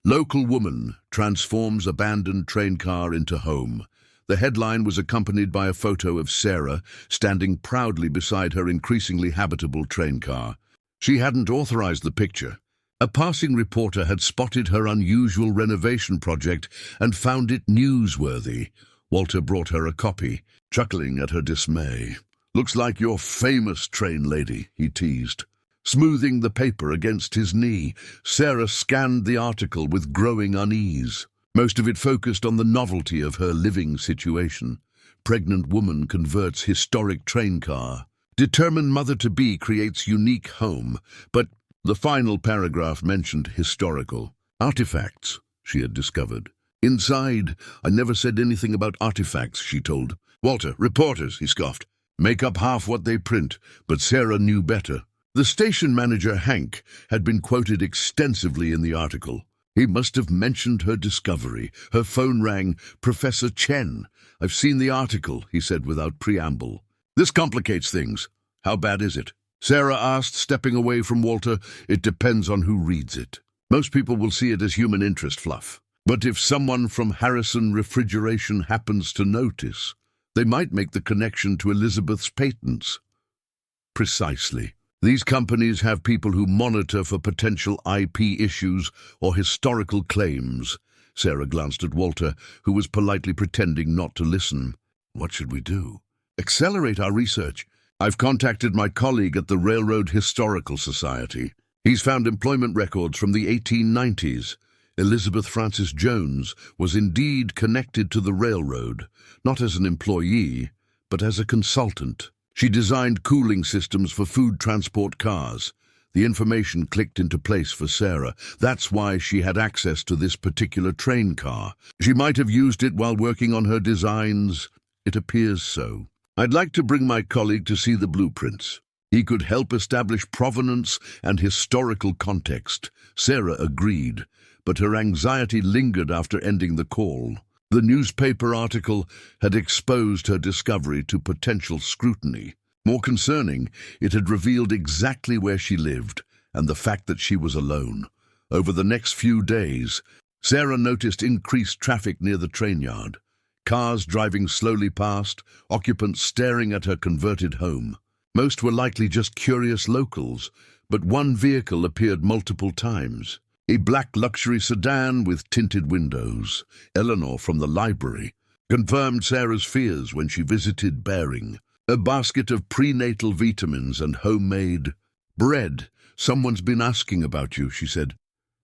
Local woman transforms abandoned train car into home. The headline was accompanied by a photo of Sarah standing proudly beside her increasingly habitable train car. She hadn't authorized the picture. A passing reporter had spotted her unusual renovation project and found it newsworthy. Walter brought her a copy, chuckling at her dismay. "Looks like your famous train lady," he teased. Smoothing the paper against his knee, Sarah scanned the article with growing unease. Most of it focused on the novelty of her living situation. Pregnant woman converts historic train car. Determined mother-to-be creates unique home. But the final paragraph mentioned historical artifacts, she had discovered. "Inside, I never said anything about artifacts," she told. "Walter, reporters," he scoffed, "make up half what they print," but Sarah knew better. The station manager, Hank, had been quoted extensively in the article. He must have mentioned her discovery. Her phone rang. "Professor Chen." "I've seen the article," he said without preamble. "This complicates things. How bad is it?" Sarah asked, stepping away from Walter. "It depends on who reads it. Most people will see it as human interest fluff. But if someone from Harrison Refrigeration happens to notice, they might make the connection to Elizabeth's patents." Precisely. These companies have people who monitor for potential IP issues or historical claims. Sarah glanced at Walter, who was politely pretending not to listen. "What should we do?" "Accelerate our research. I've contacted my colleague at the Railroad Historical Society. He's found employment records from the 1890s. Elizabeth Frances Jones was indeed connected to the railroad, not as an employee, but as a consultant. She designed cooling systems for food transport cars. The information clicked into place for Sarah. That's why she had access to this particular train car. She might have used it while working on her designs. It appears so. I'd like to bring my colleague to see the blueprints. He could help establish provenance and historical context. Sarah agreed, but her anxiety lingered after ending the call. The newspaper article had exposed her discovery to potential scrutiny. More concerning, it had revealed exactly where she lived and the fact that she was alone. Over the next few days, Sarah noticed increased traffic near the train yard. Cars driving slowly past, occupants staring at her converted home. Most were likely just curious locals, but one vehicle appeared multiple times. A black luxury sedan with tinted windows. Eleanor from the library confirmed Sarah's fears when she visited Bering. A basket of prenatal vitamins and homemade bread. "Someone's been asking about you," she said.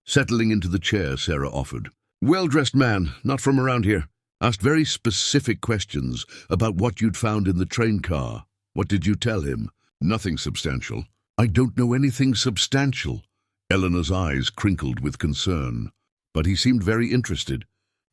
Settling into the chair Sarah offered. "Well-dressed man, not from around here. Asked very specific questions about what you'd found in the train car." "What did you tell him?" "Nothing substantial." "I don't know anything substantial." Eleanor's eyes crinkled with concern. "But he seemed very interested.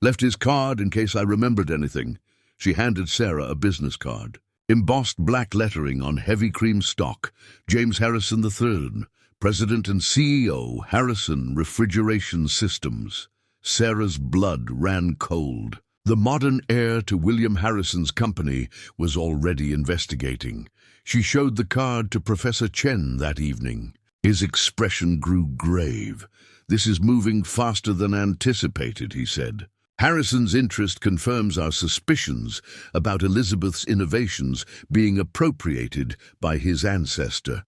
Left his card in case I remembered anything." She handed Sarah a business card. Embossed black lettering on heavy cream stock. James Harrison III, President and CEO, Harrison Refrigeration Systems. Sarah's blood ran cold. The modern heir to William Harrison's company was already investigating. She showed the card to Professor Chen that evening. His expression grew grave. "This is moving faster than anticipated," he said. "Harrison's interest confirms our suspicions about Elizabeth's innovations being appropriated by his ancestor."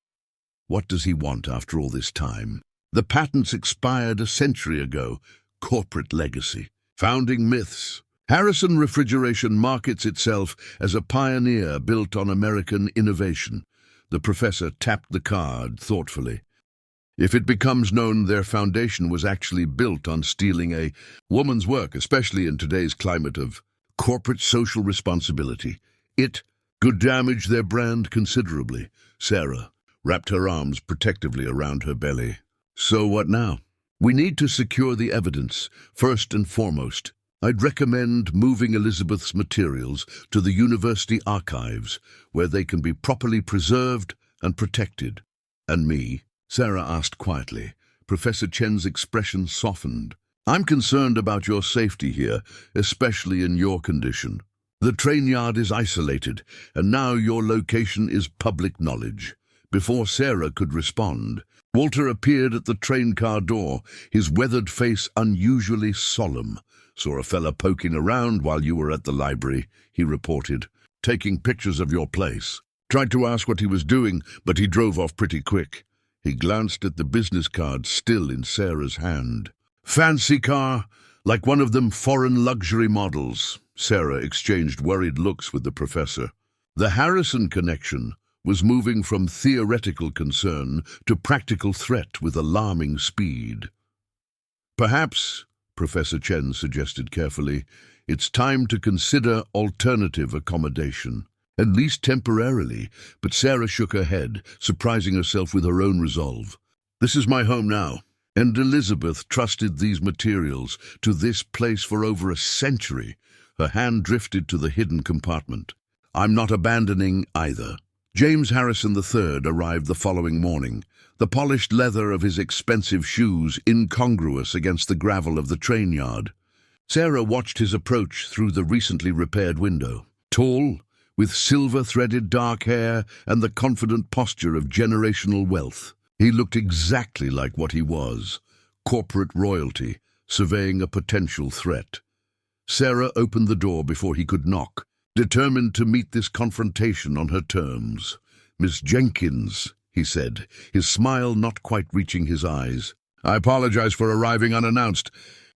What does he want after all this time? The patents expired a century ago. Corporate legacy. Founding myths. Harrison Refrigeration markets itself as a pioneer built on American innovation. The professor tapped the card thoughtfully. If it becomes known their foundation was actually built on stealing a woman's work, especially in today's climate of corporate social responsibility, it could damage their brand considerably. Sarah wrapped her arms protectively around her belly. So what now? We need to secure the evidence, first and foremost. I'd recommend moving Elizabeth's materials to the university archives, where they can be properly preserved and protected. And me? Sarah asked quietly. Professor Chen's expression softened. I'm concerned about your safety here, especially in your condition. The train yard is isolated, and now your location is public knowledge. Before Sarah could respond, Walter appeared at the train car door, his weathered face unusually solemn. Saw a fella poking around while you were at the library, he reported, taking pictures of your place. Tried to ask what he was doing, but he drove off pretty quick. He glanced at the business card still in Sarah's hand. Fancy car, like one of them foreign luxury models. Sarah exchanged worried looks with the professor. The Harrison connection was moving from theoretical concern to practical threat with alarming speed. Perhaps, Professor Chen suggested carefully, it's time to consider alternative accommodation, at least temporarily, but Sarah shook her head, surprising herself with her own resolve. This is my home now, and Elizabeth trusted these materials to this place for over a century. Her hand drifted to the hidden compartment. I'm not abandoning either. James Harrison III arrived the following morning, the polished leather of his expensive shoes incongruous against the gravel of the train yard. Sarah watched his approach through the recently repaired window. Tall, with silver-threaded dark hair and the confident posture of generational wealth, he looked exactly like what he was, corporate royalty, surveying a potential threat. Sarah opened the door before he could knock, determined to meet this confrontation on her terms. Miss Jenkins, he said, his smile not quite reaching his eyes. I apologize for arriving unannounced.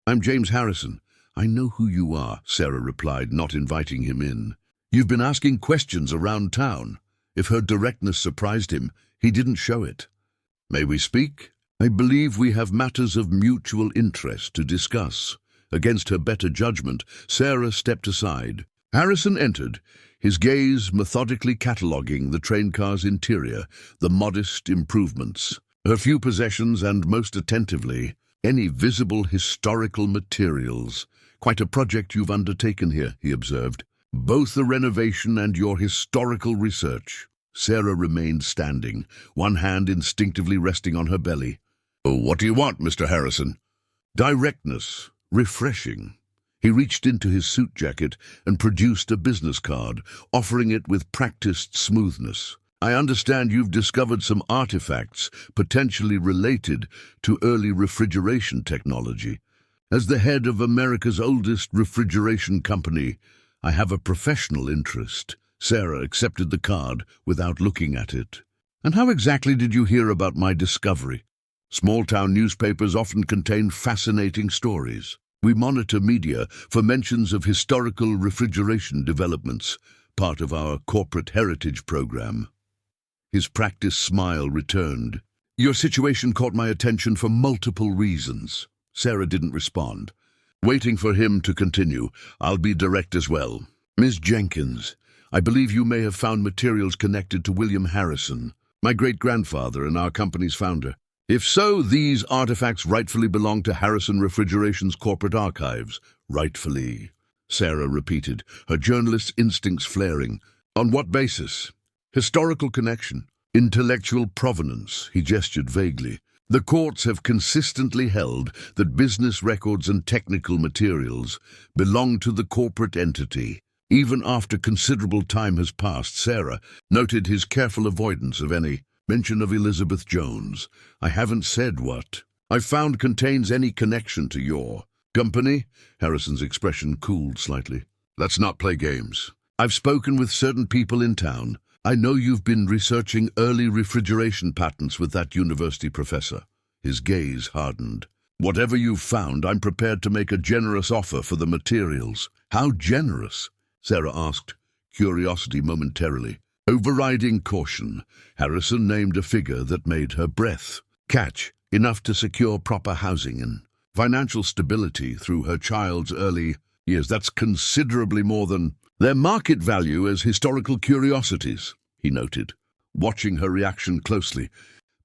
I'm James Harrison. I know who you are, Sarah replied, not inviting him in. You've been asking questions around town. If her directness surprised him, he didn't show it. May we speak? I believe we have matters of mutual interest to discuss. Against her better judgment, Sarah stepped aside. Harrison entered, his gaze methodically cataloguing the train car's interior, the modest improvements, her few possessions, and most attentively, any visible historical materials. Quite a project you've undertaken here, he observed. Both the renovation and your historical research. Sarah remained standing, one hand instinctively resting on her belly. Oh, what do you want, Mr. Harrison? Directness. Refreshing. He reached into his suit jacket and produced a business card, offering it with practiced smoothness. I understand you've discovered some artifacts potentially related to early refrigeration technology. As the head of America's oldest refrigeration company, I have a professional interest. Sarah accepted the card without looking at it. And how exactly did you hear about my discovery? Small-town newspapers often contain fascinating stories. We monitor media for mentions of historical refrigeration developments, part of our corporate heritage program. His practiced smile returned. Your situation caught my attention for multiple reasons. Sarah didn't respond. Waiting for him to continue, I'll be direct as well. Ms. Jenkins, I believe you may have found materials connected to William Harrison, my great-grandfather and our company's founder. If so, these artifacts rightfully belong to Harrison Refrigeration's corporate archives. Rightfully, Sarah repeated, her journalist's instincts flaring. On what basis? Historical connection. Intellectual provenance, he gestured vaguely. The courts have consistently held that business records and technical materials belong to the corporate entity. Even after considerable time has passed, Sarah noted his careful avoidance of any mention of Elizabeth Jones. I haven't said what I've found contains any connection to your company. Harrison's expression cooled slightly. Let's not play games. I've spoken with certain people in town. I know you've been researching early refrigeration patents with that university professor. His gaze hardened. Whatever you've found, I'm prepared to make a generous offer for the materials. How generous? Sarah asked, curiosity momentarily. Overriding caution, Harrison named a figure that made her breath catch, enough to secure proper housing and financial stability through her child's early years. That's considerably more than their market value as historical curiosities, he noted, watching her reaction closely.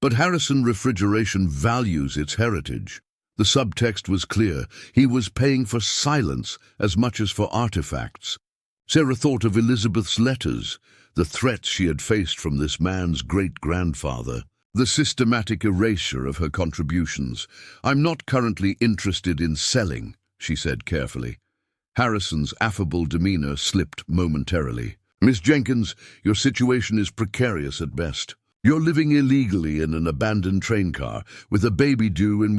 But Harrison Refrigeration values its heritage. The subtext was clear. He was paying for silence as much as for artifacts. Sarah thought of Elizabeth's letters, the threats she had faced from this man's great-grandfather, the systematic erasure of her contributions. I'm not currently interested in selling, she said carefully. Harrison's affable demeanor slipped momentarily. Miss Jenkins, your situation is precarious at best. You're living illegally in an abandoned train car, with a baby due in,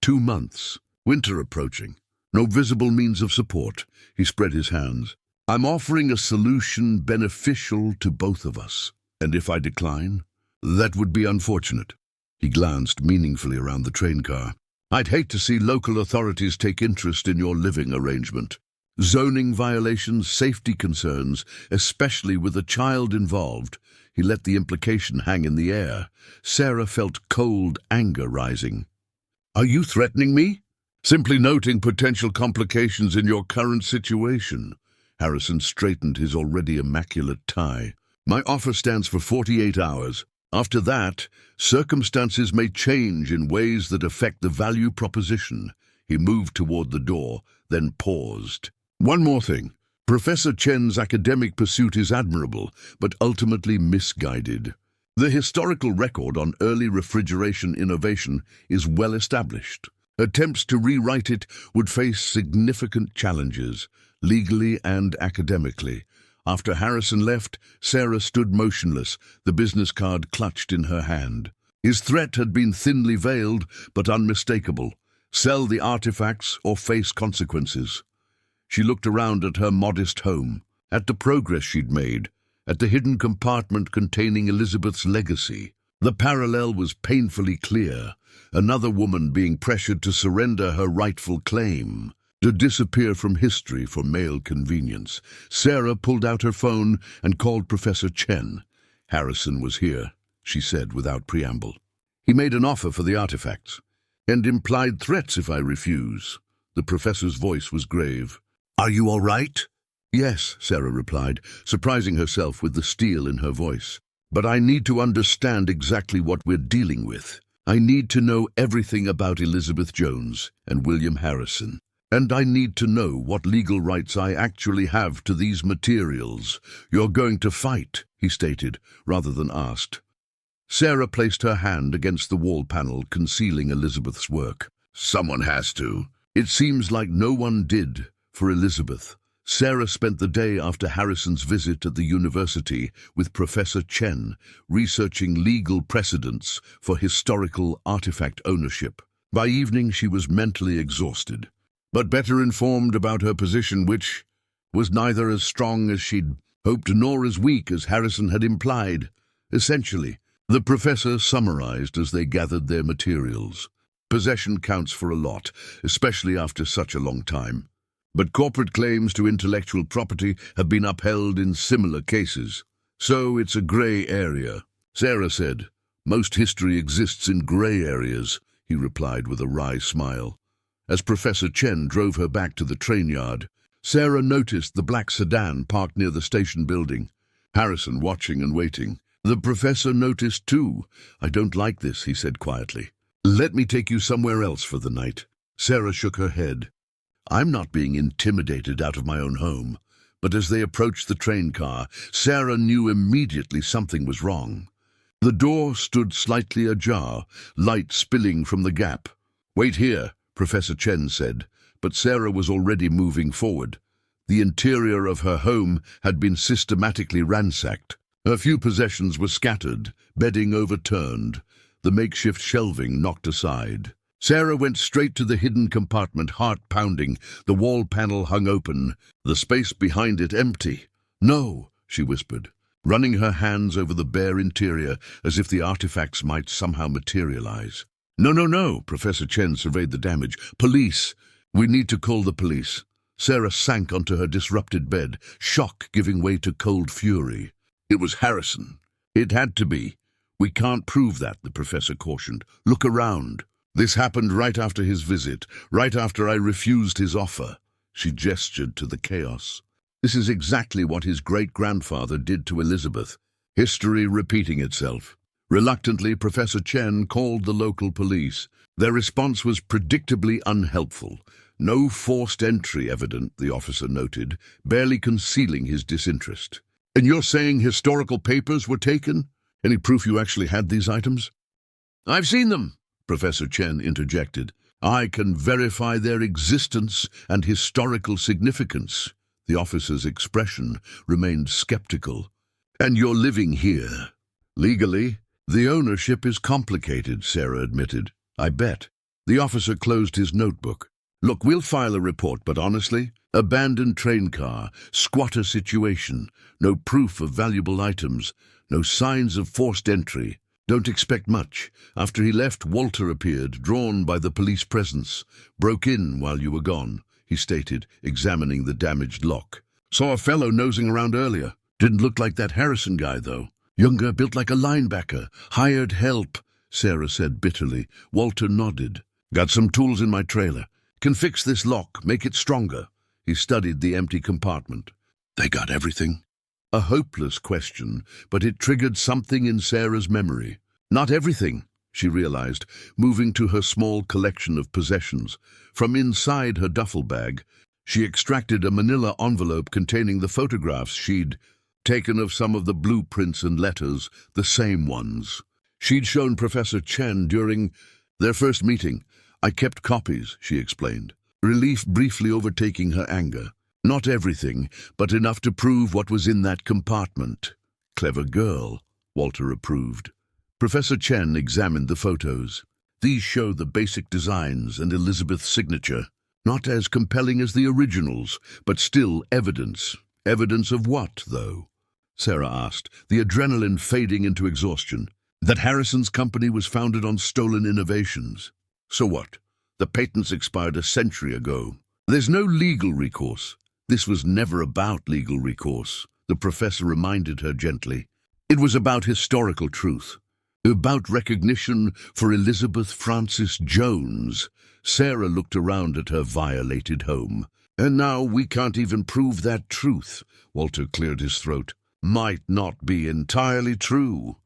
2 months? Winter approaching. No visible means of support. He spread his hands. I'm offering a solution beneficial to both of us. And if I decline, that would be unfortunate. He glanced meaningfully around the train car. I'd hate to see local authorities take interest in your living arrangement. Zoning violations, safety concerns, especially with a child involved. He let the implication hang in the air. Sarah felt cold anger rising. Are you threatening me? Simply noting potential complications in your current situation. Harrison straightened his already immaculate tie. My offer stands for 48 hours. After that, circumstances may change in ways that affect the value proposition. He moved toward the door, then paused. One more thing. Professor Chen's academic pursuit is admirable, but ultimately misguided. The historical record on early refrigeration innovation is well established. Attempts to rewrite it would face significant challenges, legally and academically. After Harrison left, Sarah stood motionless, the business card clutched in her hand. His threat had been thinly veiled, but unmistakable. Sell the artifacts or face consequences. She looked around at her modest home, at the progress she'd made, at the hidden compartment containing Elizabeth's legacy. The parallel was painfully clear. Another woman being pressured to surrender her rightful claim, to disappear from history for male convenience. Sarah pulled out her phone and called Professor Chen. Harrison was here, she said without preamble. He made an offer for the artifacts, and implied threats if I refuse. The professor's voice was grave. Are you all right? Yes, Sarah replied, surprising herself with the steel in her voice. But I need to understand exactly what we're dealing with. I need to know everything about Elizabeth Jones and William Harrison. And I need to know what legal rights I actually have to these materials. You're going to fight, he stated, rather than asked. Sarah placed her hand against the wall panel concealing Elizabeth's work. Someone has to. It seems like no one did. For Elizabeth, Sarah spent the day after Harrison's visit at the university with Professor Chen, researching legal precedents for historical artifact ownership. By evening, she was mentally exhausted, but better informed about her position, which was neither as strong as she'd hoped nor as weak as Harrison had implied. Essentially, the professor summarized as they gathered their materials. Possession counts for a lot, especially after such a long time. But corporate claims to intellectual property have been upheld in similar cases. So it's a gray area. Sarah said, most history exists in gray areas, he replied with a wry smile. As Professor Chen drove her back to the train yard, Sarah noticed the black sedan parked near the station building. Harrison watching and waiting. The professor noticed too. I don't like this, he said quietly. Let me take you somewhere else for the night. Sarah shook her head. I'm not being intimidated out of my own home. But as they approached the train car, Sarah knew immediately something was wrong. The door stood slightly ajar, light spilling from the gap. Wait here, Professor Chen said, but Sarah was already moving forward. The interior of her home had been systematically ransacked. Her few possessions were scattered, bedding overturned, the makeshift shelving knocked aside. Sarah went straight to the hidden compartment, heart pounding. The wall panel hung open, the space behind it empty. No, she whispered. running her hands over the bare interior as if the artifacts might somehow materialize. "No, no, no," Professor Chen surveyed the damage. "Police! We need to call the police." Sarah sank onto her disrupted bed, shock giving way to cold fury. It was Harrison. It had to be. "We can't prove that," the professor cautioned. "Look around. This happened right after his visit, right after I refused his offer." She gestured to the chaos. "This is exactly what his great-grandfather did to Elizabeth. History repeating itself." Reluctantly, Professor Chen called the local police. Their response was predictably unhelpful. No forced entry evident, the officer noted, barely concealing his disinterest. "And you're saying historical papers were taken? Any proof you actually had these items?" "I've seen them," Professor Chen interjected. "I can verify their existence and historical significance." The officer's expression remained skeptical. "And you're living here?" "Legally. The ownership is complicated," Sarah admitted. "I bet." The officer closed his notebook. "Look, we'll file a report, but honestly, abandoned train car, squatter situation, no proof of valuable items, no signs of forced entry. Don't expect much. After he left, Walter appeared, drawn by the police presence. Broke in while you were gone," he stated, examining the damaged lock. "Saw a fellow nosing around earlier. Didn't look like that Harrison guy, though. Younger, built like a linebacker. Hired help," Sarah said bitterly. Walter nodded. "Got some tools in my trailer. Can fix this lock, make it stronger." He studied the empty compartment. "They got everything?" A hopeless question, but it triggered something in Sarah's memory. Not everything, she realized, moving to her small collection of possessions. From inside her duffel bag, she extracted a manila envelope containing the photographs she'd taken of some of the blueprints and letters, the same ones she'd shown Professor Chen during their first meeting. "I kept copies," she explained, relief briefly overtaking her anger. "Not everything, but enough to prove what was in that compartment." "Clever girl," Walter approved. Professor Chen examined the photos. "These show the basic designs and Elizabeth's signature. Not as compelling as the originals, but still evidence." "Evidence of what, though?" Sarah asked, the adrenaline fading into exhaustion. "That Harrison's company was founded on stolen innovations." "So what? The patents expired a century ago. There's no legal recourse." "This was never about legal recourse," the professor reminded her gently. "It was about historical truth. About recognition for Elizabeth Frances Jones." Sarah looked around at her violated home. "And now we can't even prove that truth." Walter cleared his throat. "Might not be entirely true."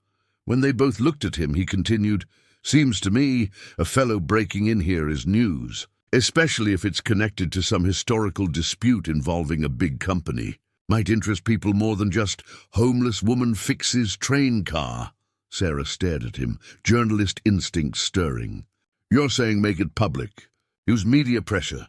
When they both looked at him, he continued, "Seems to me a fellow breaking in here is news, especially if it's connected to some historical dispute involving a big company. Might interest people more than just homeless woman fixes train car." Sarah stared at him, journalist instinct stirring. "You're saying make it public. Use media pressure.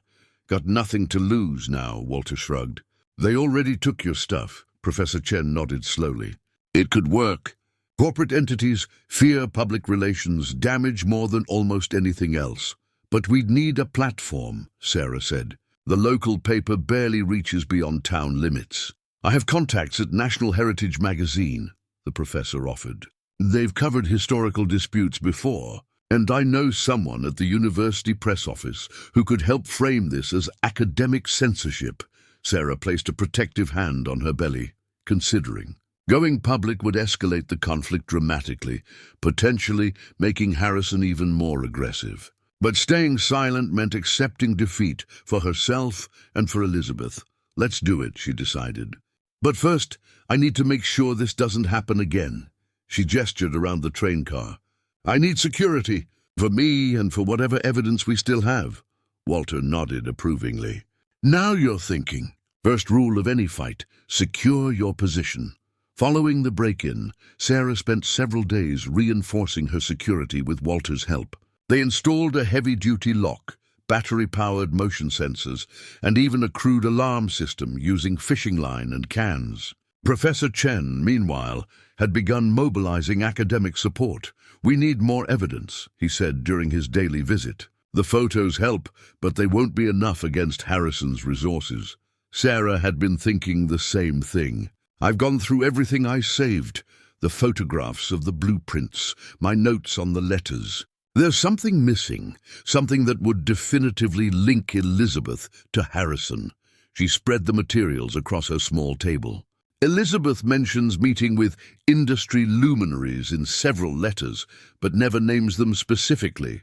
Got nothing to lose now," Walter shrugged. "They already took your stuff." Professor Chen nodded slowly. "It could work. Corporate entities fear public relations damage more than almost anything else. But we'd need a platform," Sarah said. "The local paper barely reaches beyond town limits." "I have contacts at National Heritage Magazine," the professor offered. "They've covered historical disputes before, and I know someone at the university press office who could help frame this as academic censorship." Sarah placed a protective hand on her belly, considering. Going public would escalate the conflict dramatically, potentially making Harrison even more aggressive. But staying silent meant accepting defeat for herself and for Elizabeth. "Let's do it," she decided. "But first, I need to make sure this doesn't happen again." She gestured around the train car. "I need security, for me and for whatever evidence we still have." Walter nodded approvingly. "Now you're thinking." First rule of any fight, secure your position. Following the break-in, Sarah spent several days reinforcing her security with Walter's help. They installed a heavy-duty lock, battery-powered motion sensors, and even a crude alarm system using fishing line and cans. Professor Chen, meanwhile, had begun mobilizing academic support. "We need more evidence," he said during his daily visit. "The photos help, but they won't be enough against Harrison's resources." Sarah had been thinking the same thing. I've gone through everything I saved. The photographs of the blueprints, my notes on the letters. There's something missing, something that would definitively link Elizabeth to Harrison. She spread the materials across her small table. Elizabeth mentions meeting with industry luminaries in several letters, but never names them specifically.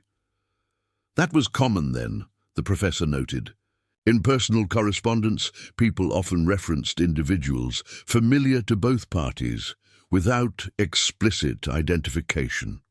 That was common then, the professor noted. In personal correspondence, people often referenced individuals familiar to both parties, without explicit identification.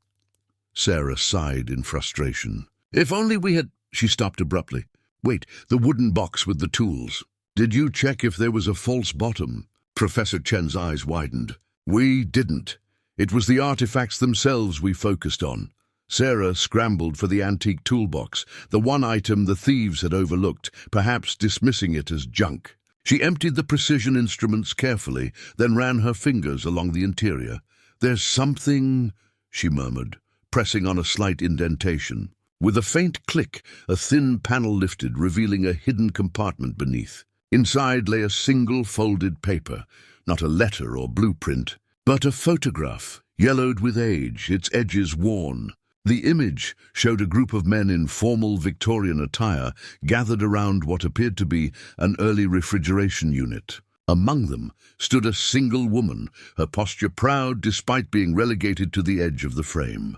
Sarah sighed in frustration. If only we had... She stopped abruptly. Wait, the wooden box with the tools. Did you check if there was a false bottom? Professor Chen's eyes widened. We didn't. It was the artifacts themselves we focused on. Sarah scrambled for the antique toolbox, the one item the thieves had overlooked, perhaps dismissing it as junk. She emptied the precision instruments carefully, then ran her fingers along the interior. There's something, she murmured, pressing on a slight indentation. With a faint click, a thin panel lifted, revealing a hidden compartment beneath. Inside lay a single folded paper, not a letter or blueprint, but a photograph, yellowed with age, its edges worn. The image showed a group of men in formal Victorian attire gathered around what appeared to be an early refrigeration unit. Among them stood a single woman, her posture proud despite being relegated to the edge of the frame.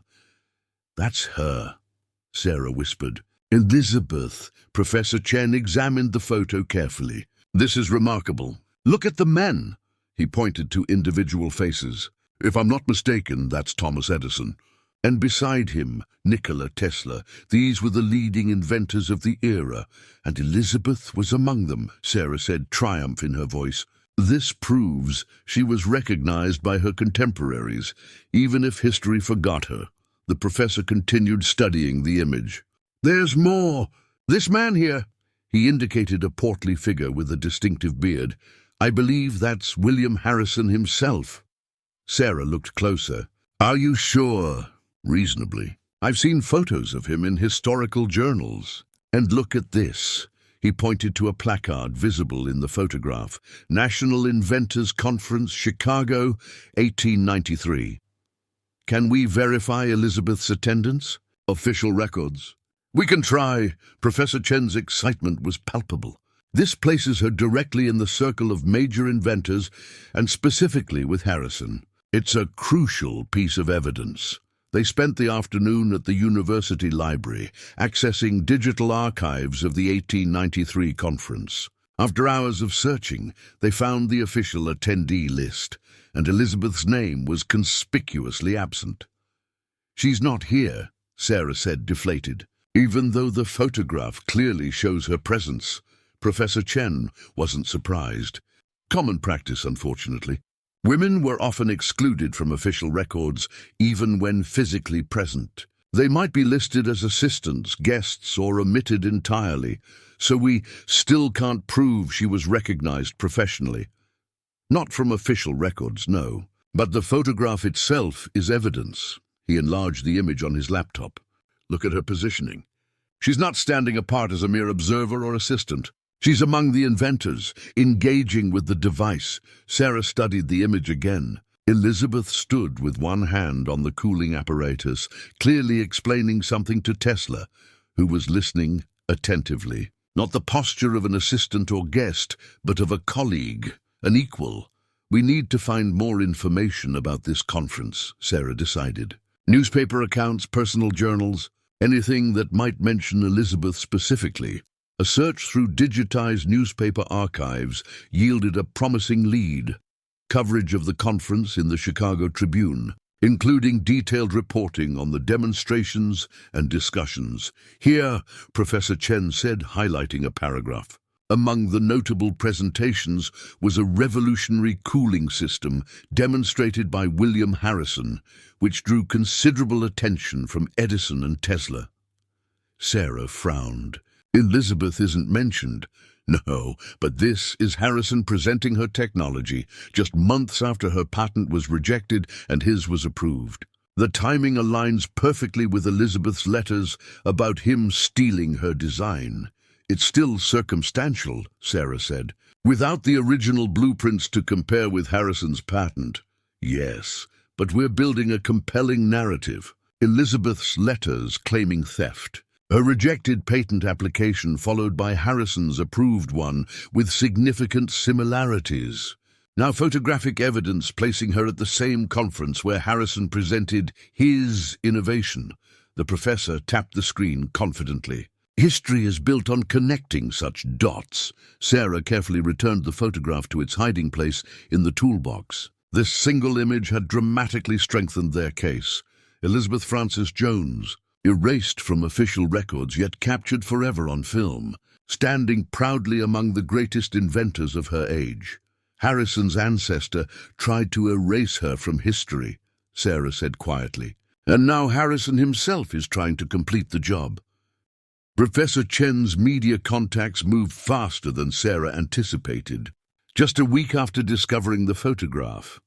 That's her, Sarah whispered. Elizabeth. Professor Chen examined the photo carefully. This is remarkable. Look at the men. He pointed to individual faces. If I'm not mistaken, that's Thomas Edison. And beside him, Nikola Tesla. These were the leading inventors of the era, and Elizabeth was among them, Sarah said, triumph in her voice. This proves she was recognized by her contemporaries, even if history forgot her. The professor continued studying the image. There's more. This man here. He indicated a portly figure with a distinctive beard. I believe that's William Harrison himself. Sarah looked closer. Are you sure? Reasonably. I've seen photos of him in historical journals. And look at this. He pointed to a placard visible in the photograph. National Inventors Conference, Chicago, 1893. Can we verify Elizabeth's attendance? Official records. We can try. Professor Chen's excitement was palpable. This places her directly in the circle of major inventors, and specifically with Harrison. It's a crucial piece of evidence. They spent the afternoon at the university library, accessing digital archives of the 1893 conference. After hours of searching, they found the official attendee list, and Elizabeth's name was conspicuously absent. She's not here, Sarah said, deflated. Even though the photograph clearly shows her presence, Professor Chen wasn't surprised. Common practice, unfortunately. Women were often excluded from official records, even when physically present. They might be listed as assistants, guests, or omitted entirely, so we still can't prove she was recognized professionally. Not from official records, no. But the photograph itself is evidence. He enlarged the image on his laptop. Look at her positioning. She's not standing apart as a mere observer or assistant. She's among the inventors, engaging with the device. Sarah studied the image again. Elizabeth stood with one hand on the cooling apparatus, clearly explaining something to Tesla, who was listening attentively. Not the posture of an assistant or guest, but of a colleague, an equal. We need to find more information about this conference, Sarah decided. Newspaper accounts, personal journals, anything that might mention Elizabeth specifically. A search through digitized newspaper archives yielded a promising lead. Coverage of the conference in the Chicago Tribune, including detailed reporting on the demonstrations and discussions. Here, Professor Chen said, highlighting a paragraph. Among the notable presentations was a revolutionary cooling system demonstrated by William Harrison, which drew considerable attention from Edison and Tesla. Sarah frowned. Elizabeth isn't mentioned. No, but this is Harrison presenting her technology just months after her patent was rejected and his was approved. The timing aligns perfectly with Elizabeth's letters about him stealing her design. It's still circumstantial, Sarah said, Without the original blueprints to compare with Harrison's patent, yes, but we're building a compelling narrative. Elizabeth's letters claiming theft. A rejected patent application followed by Harrison's approved one with significant similarities. Now photographic evidence placing her at the same conference where Harrison presented his innovation. The professor tapped the screen confidently. History is built on connecting such dots. Sarah carefully returned the photograph to its hiding place in the toolbox. This single image had dramatically strengthened their case. Elizabeth Frances Jones, erased from official records yet captured forever on film, standing proudly among the greatest inventors of her age. Harrison's ancestor tried to erase her from history, Sarah said quietly. And now Harrison himself is trying to complete the job. Professor Chen's media contacts moved faster than Sarah anticipated. Just a week after discovering the photograph,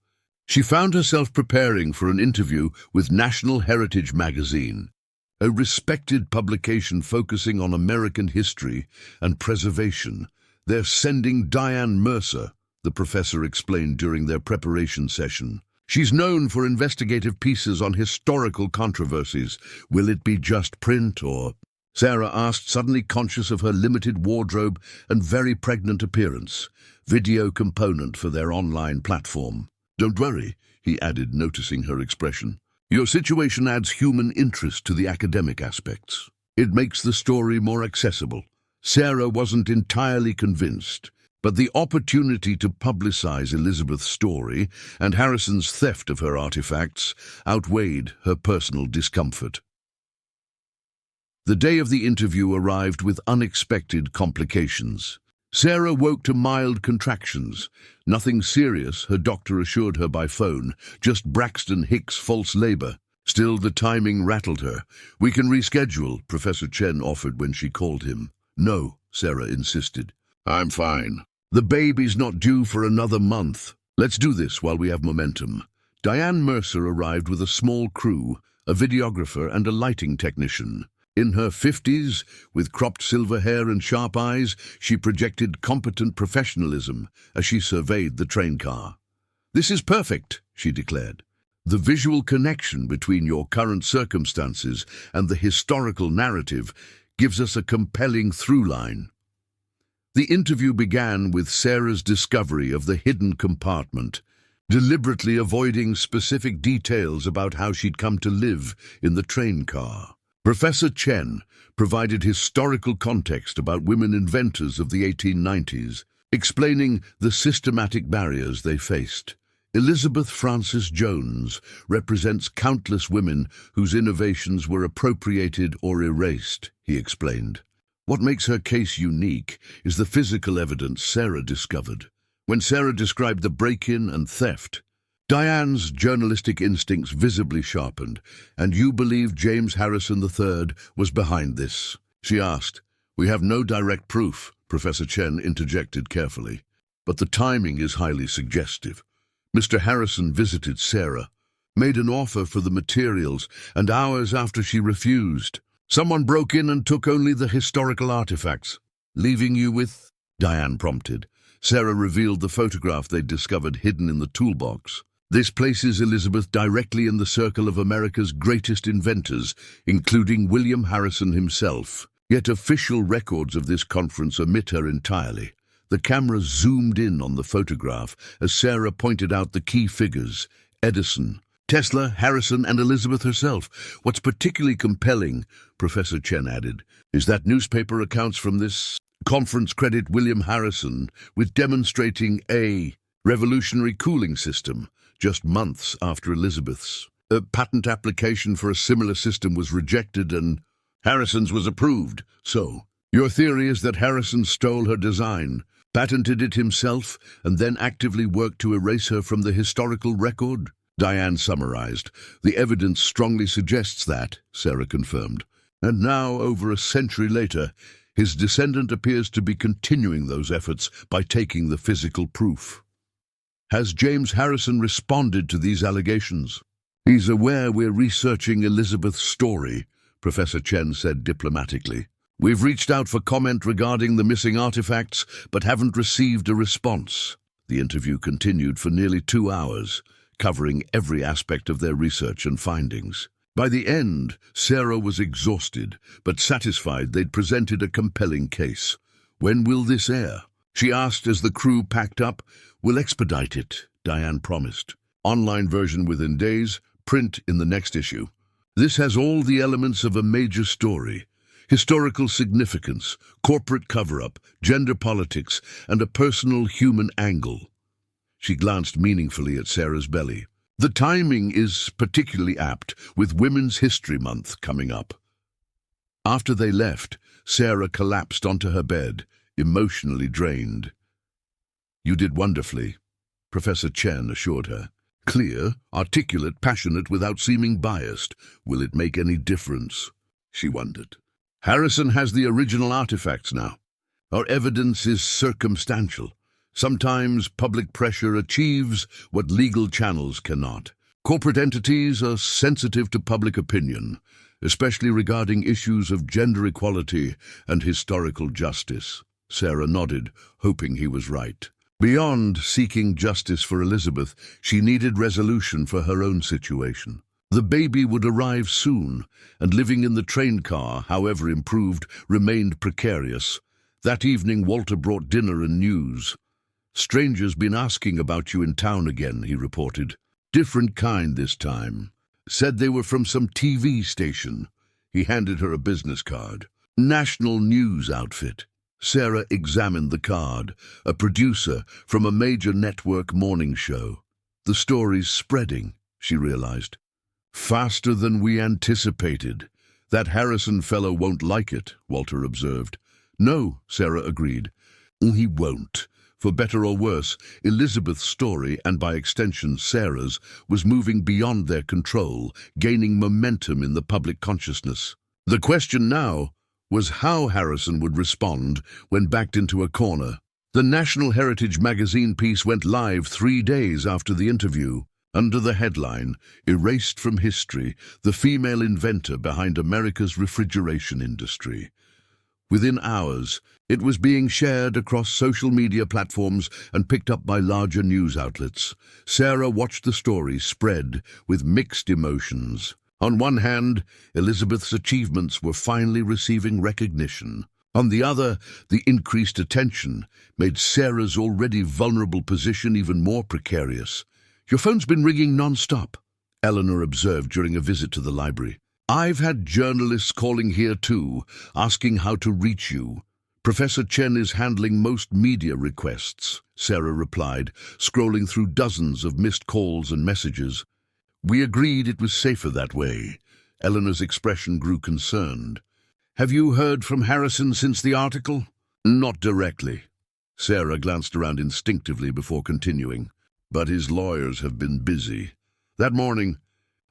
she found herself preparing for an interview with National Heritage magazine, a respected publication focusing on American history and preservation. They're sending Diane Mercer, the professor explained during their preparation session. She's known for investigative pieces on historical controversies. Will it be just print or... Sarah asked, suddenly conscious of her limited wardrobe and very pregnant appearance. Video component for their online platform. Don't worry, he added, noticing her expression. Your situation adds human interest to the academic aspects. It makes the story more accessible. Sarah wasn't entirely convinced, but the opportunity to publicize Elizabeth's story and Harrison's theft of her artifacts outweighed her personal discomfort. The day of the interview arrived with unexpected complications. Sarah woke to mild contractions. Nothing serious, her doctor assured her by phone, just Braxton Hicks' false labor. Still, the timing rattled her. We can reschedule, Professor Chen offered when she called him. No, Sarah insisted. I'm fine. The baby's not due for another month. Let's do this while we have momentum. Diane Mercer arrived with a small crew, a videographer and a lighting technician. In her 50s, with cropped silver hair and sharp eyes, she projected competent professionalism as she surveyed the train car. This is perfect, she declared. The visual connection between your current circumstances and the historical narrative gives us a compelling through line. The interview began with Sarah's discovery of the hidden compartment, deliberately avoiding specific details about how she'd come to live in the train car. Professor Chen provided historical context about women inventors of the 1890s, explaining the systematic barriers they faced. Elizabeth Frances Jones represents countless women whose innovations were appropriated or erased, he explained. What makes her case unique is the physical evidence Sarah discovered. When Sarah described the break-in and theft, Diane's journalistic instincts visibly sharpened. And you believe James Harrison III was behind this? She asked. We have no direct proof, Professor Chen interjected carefully. But the timing is highly suggestive. Mr. Harrison visited Sarah, made an offer for the materials, and hours after she refused, someone broke in and took only the historical artifacts. Leaving you with? Diane prompted. Sarah revealed the photograph they'd discovered hidden in the toolbox. This places Elizabeth directly in the circle of America's greatest inventors, including William Harrison himself. Yet official records of this conference omit her entirely. The camera zoomed in on the photograph as Sarah pointed out the key figures: Edison, Tesla, Harrison, and Elizabeth herself. What's particularly compelling, Professor Chen added, is that newspaper accounts from this conference credit William Harrison with demonstrating a revolutionary cooling system just months after Elizabeth's. A patent application for a similar system was rejected and Harrison's was approved. So, your theory is that Harrison stole her design, patented it himself, and then actively worked to erase her from the historical record? Diane summarized. The evidence strongly suggests that, Sarah confirmed. And now, over a century later, his descendant appears to be continuing those efforts by taking the physical proof. Has James Harrison responded to these allegations? He's aware we're researching Elizabeth's story, Professor Chen said diplomatically. We've reached out for comment regarding the missing artifacts, but haven't received a response. The interview continued for nearly 2 hours, covering every aspect of their research and findings. By the end, Sarah was exhausted, but satisfied they'd presented a compelling case. "When will this air?" she asked as the crew packed up. "We'll expedite it," Diane promised. "Online version within days, print in the next issue." This has all the elements of a major story: historical significance, corporate cover-up, gender politics, and a personal human angle. She glanced meaningfully at Sarah's belly. The timing is particularly apt, with Women's History Month coming up. After they left, Sarah collapsed onto her bed, emotionally drained. "You did wonderfully," Professor Chen assured her. "Clear, articulate, passionate, without seeming biased. Will it make any difference?" she wondered. "Harrison has the original artifacts now. Our evidence is circumstantial. Sometimes public pressure achieves what legal channels cannot. Corporate entities are sensitive to public opinion, especially regarding issues of gender equality and historical justice." Sarah nodded, hoping he was right. Beyond seeking justice for Elizabeth, she needed resolution for her own situation. The baby would arrive soon, and living in the train car, however improved, remained precarious. That evening, Walter brought dinner and news. "Strangers been asking about you in town again," he reported. "Different kind this time. Said they were from some TV station." He handed her a business card. "National news outfit." Sarah examined the card. A producer from a major network morning show. "The story's spreading," she realized. "Faster than we anticipated. That Harrison fellow won't like it," Walter observed. "No," Sarah agreed. "He won't. For better or worse, Elizabeth's story, and by extension Sarah's, was moving beyond their control, gaining momentum in the public consciousness. The question now was how Harrison would respond when backed into a corner. The National Heritage magazine piece went live 3 days after the interview. Under the headline, "Erased from History, the Female Inventor Behind America's Refrigeration Industry." Within hours, it was being shared across social media platforms and picked up by larger news outlets. Sarah watched the story spread with mixed emotions. On one hand, Elizabeth's achievements were finally receiving recognition. On the other, the increased attention made Sarah's already vulnerable position even more precarious. "Your phone's been ringing non-stop," Eleanor observed during a visit to the library. "I've had journalists calling here too, asking how to reach you. Professor Chen is handling most media requests," Sarah replied, scrolling through dozens of missed calls and messages. "We agreed it was safer that way." Eleanor's expression grew concerned. "Have you heard from Harrison since the article?" "Not directly." Sarah glanced around instinctively before continuing. "But his lawyers have been busy. That morning,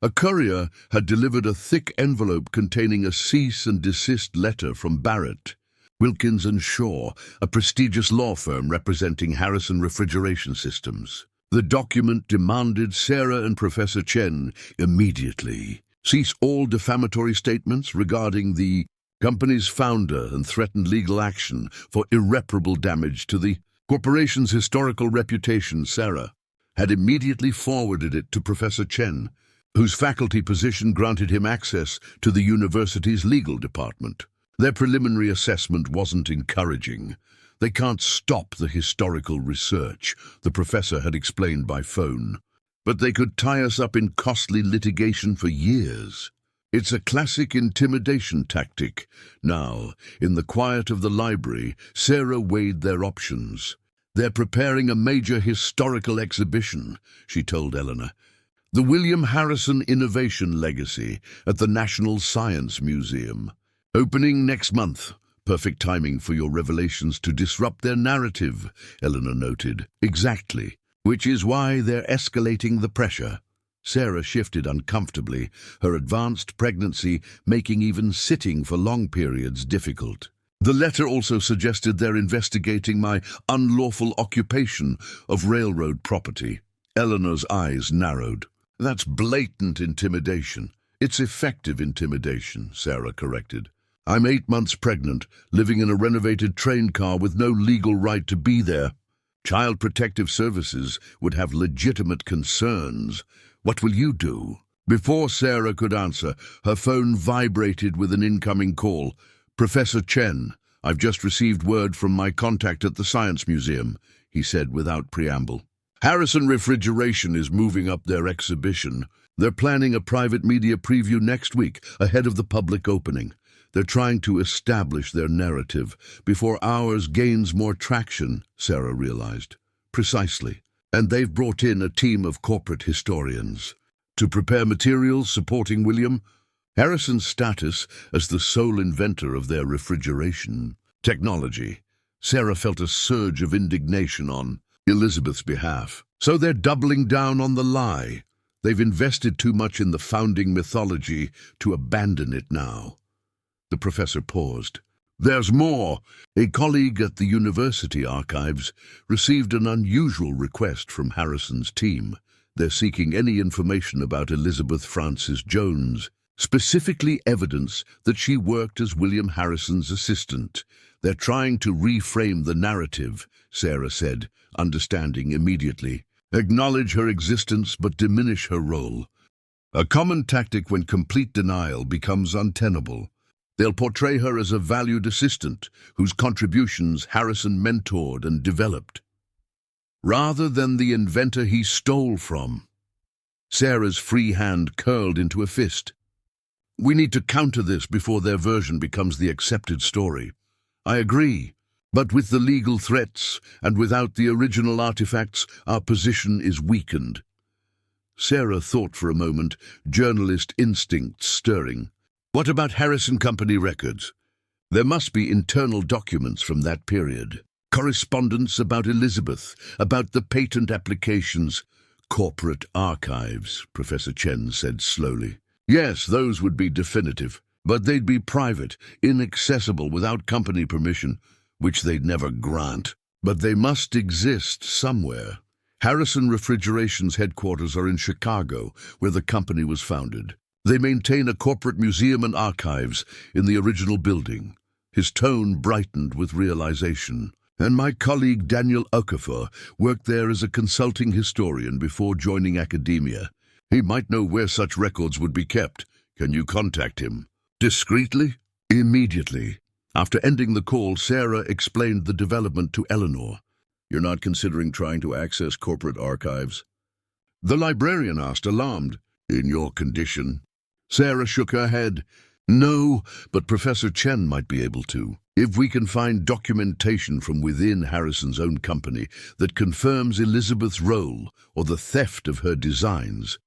a courier had delivered a thick envelope containing a cease and desist letter from Barrett, Wilkins and Shaw, a prestigious law firm representing Harrison Refrigeration Systems. The document demanded Sarah and Professor Chen immediately cease all defamatory statements regarding the company's founder and threatened legal action for irreparable damage to the corporation's historical reputation. Sarah had immediately forwarded it to Professor Chen, whose faculty position granted him access to the university's legal department. Their preliminary assessment wasn't encouraging. "They can't stop the historical research," the professor had explained by phone. "But they could tie us up in costly litigation for years." It's a classic intimidation tactic. Now, in the quiet of the library, Sarah weighed their options. "They're preparing a major historical exhibition," she told Eleanor. "The William Harrison Innovation Legacy at the National Science Museum. Opening next month. Perfect timing for your revelations to disrupt their narrative," Eleanor noted. "Exactly. Which is why they're escalating the pressure." Sarah shifted uncomfortably, her advanced pregnancy making even sitting for long periods difficult. "The letter also suggested they're investigating my unlawful occupation of railroad property." Eleanor's eyes narrowed. "That's blatant intimidation." "It's effective intimidation," Sarah corrected. I'm 8 months pregnant, living in a renovated train car with no legal right to be there. Child Protective Services would have legitimate concerns. What will you do?" Before Sarah could answer, her phone vibrated with an incoming call. "Professor Chen, I've just received word from my contact at the Science Museum," he said without preamble. "Harrison Refrigeration is moving up their exhibition. They're planning a private media preview next week, ahead of the public opening. They're trying to establish their narrative before ours gains more traction," Sarah realized. "Precisely. And they've brought in a team of corporate historians to prepare materials supporting William Harrison's status as the sole inventor of their refrigeration technology." Sarah felt a surge of indignation on Elizabeth's behalf. So they're doubling down on the lie. They've invested too much in the founding mythology to abandon it now. The professor paused. "There's more. A colleague at the university archives received an unusual request from Harrison's team. They're seeking any information about Elizabeth Frances Jones, specifically evidence that she worked as William Harrison's assistant. They're trying to reframe the narrative," Sarah said, understanding immediately. "Acknowledge her existence but diminish her role. A common tactic when complete denial becomes untenable. They'll portray her as a valued assistant whose contributions Harrison mentored and developed, rather than the inventor he stole from." Sarah's free hand curled into a fist. "We need to counter this before their version becomes the accepted story." "I agree. But with the legal threats and without the original artifacts, our position is weakened." Sarah thought for a moment, journalist instincts stirring. "What about Harrison Company records? There must be internal documents from that period. Correspondence about Elizabeth, about the patent applications." "Corporate archives," Professor Chen said slowly. "Yes, those would be definitive, but they'd be private, inaccessible without company permission, which they'd never grant. But they must exist somewhere. Harrison Refrigeration's headquarters are in Chicago, where the company was founded. They maintain a corporate museum and archives in the original building." His tone brightened with realization. "And my colleague Daniel Okafor worked there as a consulting historian before joining academia. He might know where such records would be kept. Can you contact him?" "Discreetly?" "Immediately." After ending the call, Sarah explained the development to Eleanor. "You're not considering trying to access corporate archives?" The librarian asked, alarmed. "In your condition?" Sarah shook her head. "No, but Professor Chen might be able to. If we can find documentation from within Harrison's own company that confirms Elizabeth's role or the theft of her designs,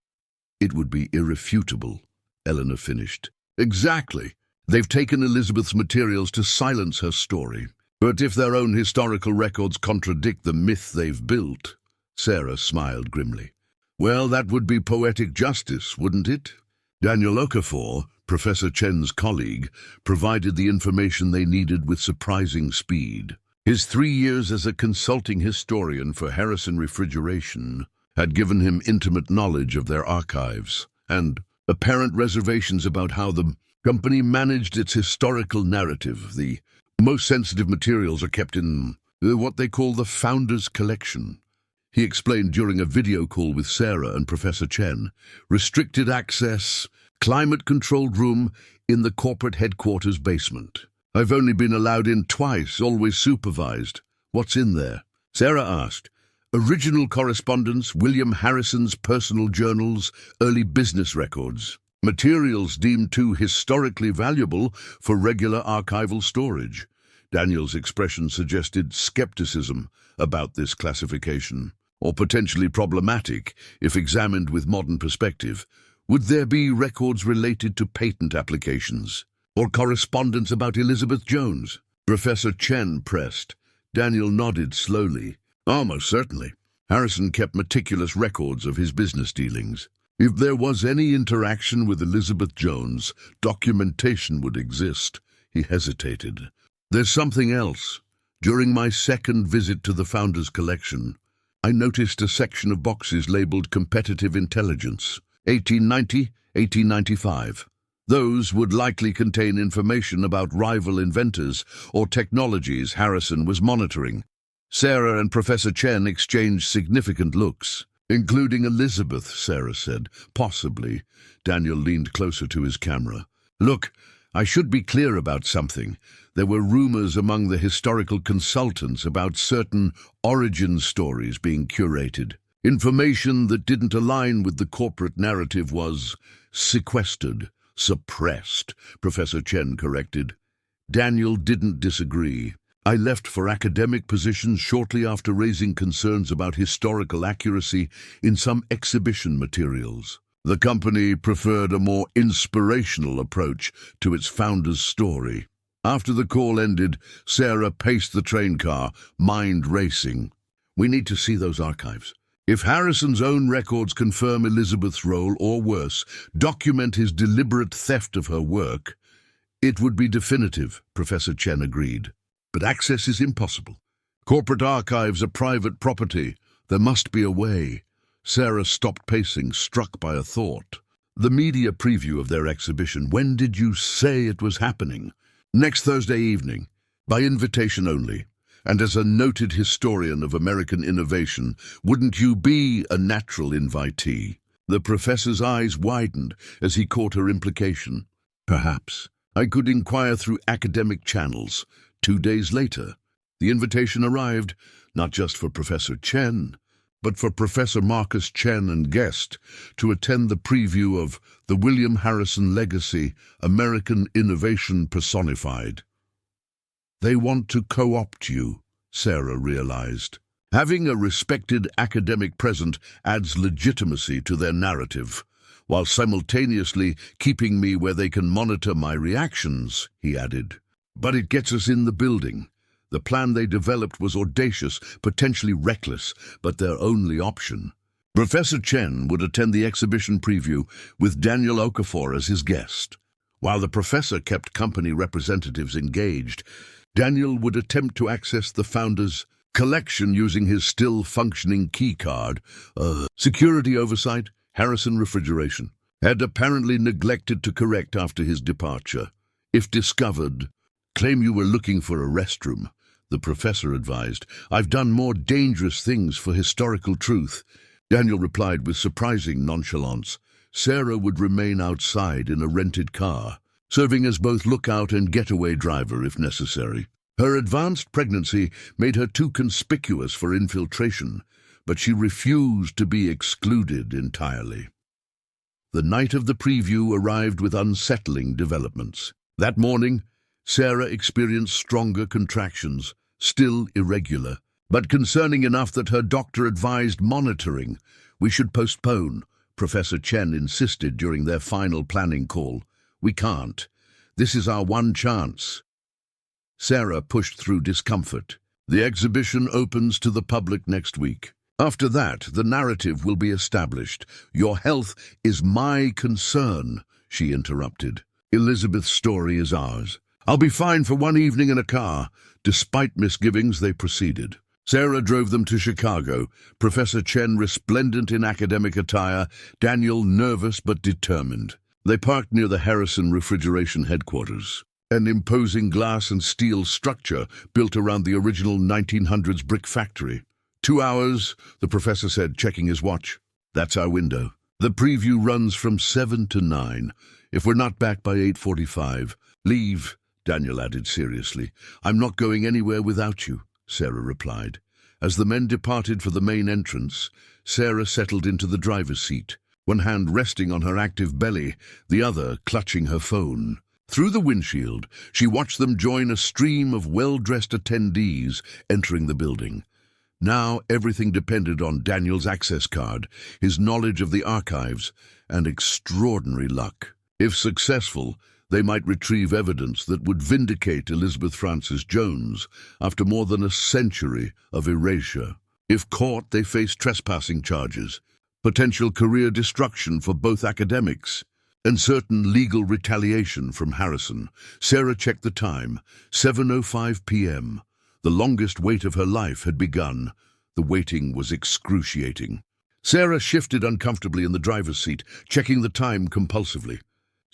it would be irrefutable," Eleanor finished. "Exactly. They've taken Elizabeth's materials to silence her story. But if their own historical records contradict the myth they've built," Sarah smiled grimly, "well, that would be poetic justice, wouldn't it?" Daniel Okafor, Professor Chen's colleague, provided the information they needed with surprising speed. His 3 years as a consulting historian for Harrison Refrigeration had given him intimate knowledge of their archives, and apparent reservations about how the company managed its historical narrative. The most sensitive materials are kept in what they call the Founders Collection, he explained during a video call with Sarah and Professor Chen. "Restricted access, climate-controlled room in the corporate headquarters basement. I've only been allowed in twice, always supervised." "What's in there?" Sarah asked. "Original correspondence, William Harrison's personal journals, early business records. Materials deemed too historically valuable for regular archival storage." Daniel's expression suggested skepticism about this classification, or potentially problematic if examined with modern perspective. Would there be records related to patent applications, or correspondence about Elizabeth Jones? Professor Chen pressed. Daniel nodded slowly. "Almost certainly. Harrison kept meticulous records of his business dealings. If there was any interaction with Elizabeth Jones, documentation would exist." He hesitated. "There's something else. During my second visit to the Founders Collection, I noticed a section of boxes labeled Competitive Intelligence, 1890, 1895. Those would likely contain information about rival inventors or technologies Harrison was monitoring. Sarah and Professor Chen exchanged significant looks. "Including Elizabeth," Sarah said. "Possibly." Daniel leaned closer to his camera. "Look, I should be clear about something. There were rumors among the historical consultants about certain origin stories being curated. Information that didn't align with the corporate narrative was sequestered, suppressed," Professor Chen corrected. Daniel didn't disagree. "I left for academic positions shortly after raising concerns about historical accuracy in some exhibition materials. The company preferred a more inspirational approach to its founder's story." After the call ended, Sarah paced the train car, mind racing. "We need to see those archives. If Harrison's own records confirm Elizabeth's role, or worse, document his deliberate theft of her work, it would be definitive," Professor Chen agreed. "But access is impossible. Corporate archives are private property. There must be a way." Sarah stopped pacing, struck by a thought. "The media preview of their exhibition, when did you say it was happening?" "Next Thursday evening, by invitation only. And as a noted historian of American innovation, wouldn't you be a natural invitee?" The professor's eyes widened as he caught her implication. "Perhaps. I could inquire through academic channels." 2 days later, the invitation arrived, not just for Professor Chen, but for Professor Marcus Chen and guest, to attend the preview of The William Harrison Legacy, American Innovation Personified. "They want to co-opt you," Sarah realized. Having a respected academic present adds legitimacy to their narrative, while simultaneously keeping me where they can monitor my reactions, he added. "But it gets us in the building." The plan they developed was audacious, potentially reckless, but their only option. Professor Chen would attend the exhibition preview with Daniel Okafor as his guest. While the professor kept company representatives engaged, Daniel would attempt to access the founder's collection using his still-functioning keycard. Security oversight, Harrison refrigeration, had apparently neglected to correct after his departure. "If discovered, claim you were looking for a restroom," the professor advised. "I've done more dangerous things for historical truth." Daniel replied with surprising nonchalance. Sarah would remain outside in a rented car, serving as both lookout and getaway driver if necessary. Her advanced pregnancy made her too conspicuous for infiltration, but she refused to be excluded entirely. The night of the preview arrived with unsettling developments. That morning, Sarah experienced stronger contractions, still irregular, but concerning enough that her doctor advised monitoring. "We should postpone," Professor Chen insisted during their final planning call. "We can't. This is our one chance." Sarah pushed through discomfort. "The exhibition opens to the public next week. After that, the narrative will be established. Your health is my concern," she interrupted. "Elizabeth's story is ours. I'll be fine for one evening in a car." Despite misgivings, they proceeded. Sarah drove them to Chicago, Professor Chen resplendent in academic attire, Daniel nervous but determined. They parked near the Harrison Refrigeration headquarters, an imposing glass and steel structure built around the original 1900s brick factory. 2 hours, the professor said, checking his watch. "That's our window. The preview runs from 7 to 9. If we're not back by 8:45, leave," Daniel added seriously. "I'm not going anywhere without you," Sarah replied. As the men departed for the main entrance, Sarah settled into the driver's seat, one hand resting on her active belly, the other clutching her phone. Through the windshield, she watched them join a stream of well-dressed attendees entering the building. Now everything depended on Daniel's access card, his knowledge of the archives, and extraordinary luck. If successful, they might retrieve evidence that would vindicate Elizabeth Frances Jones after more than a century of erasure. If caught, they faced trespassing charges, potential career destruction for both academics, and certain legal retaliation from Harrison. Sarah checked the time, 7:05 p.m. The longest wait of her life had begun. The waiting was excruciating. Sarah shifted uncomfortably in the driver's seat, checking the time compulsively.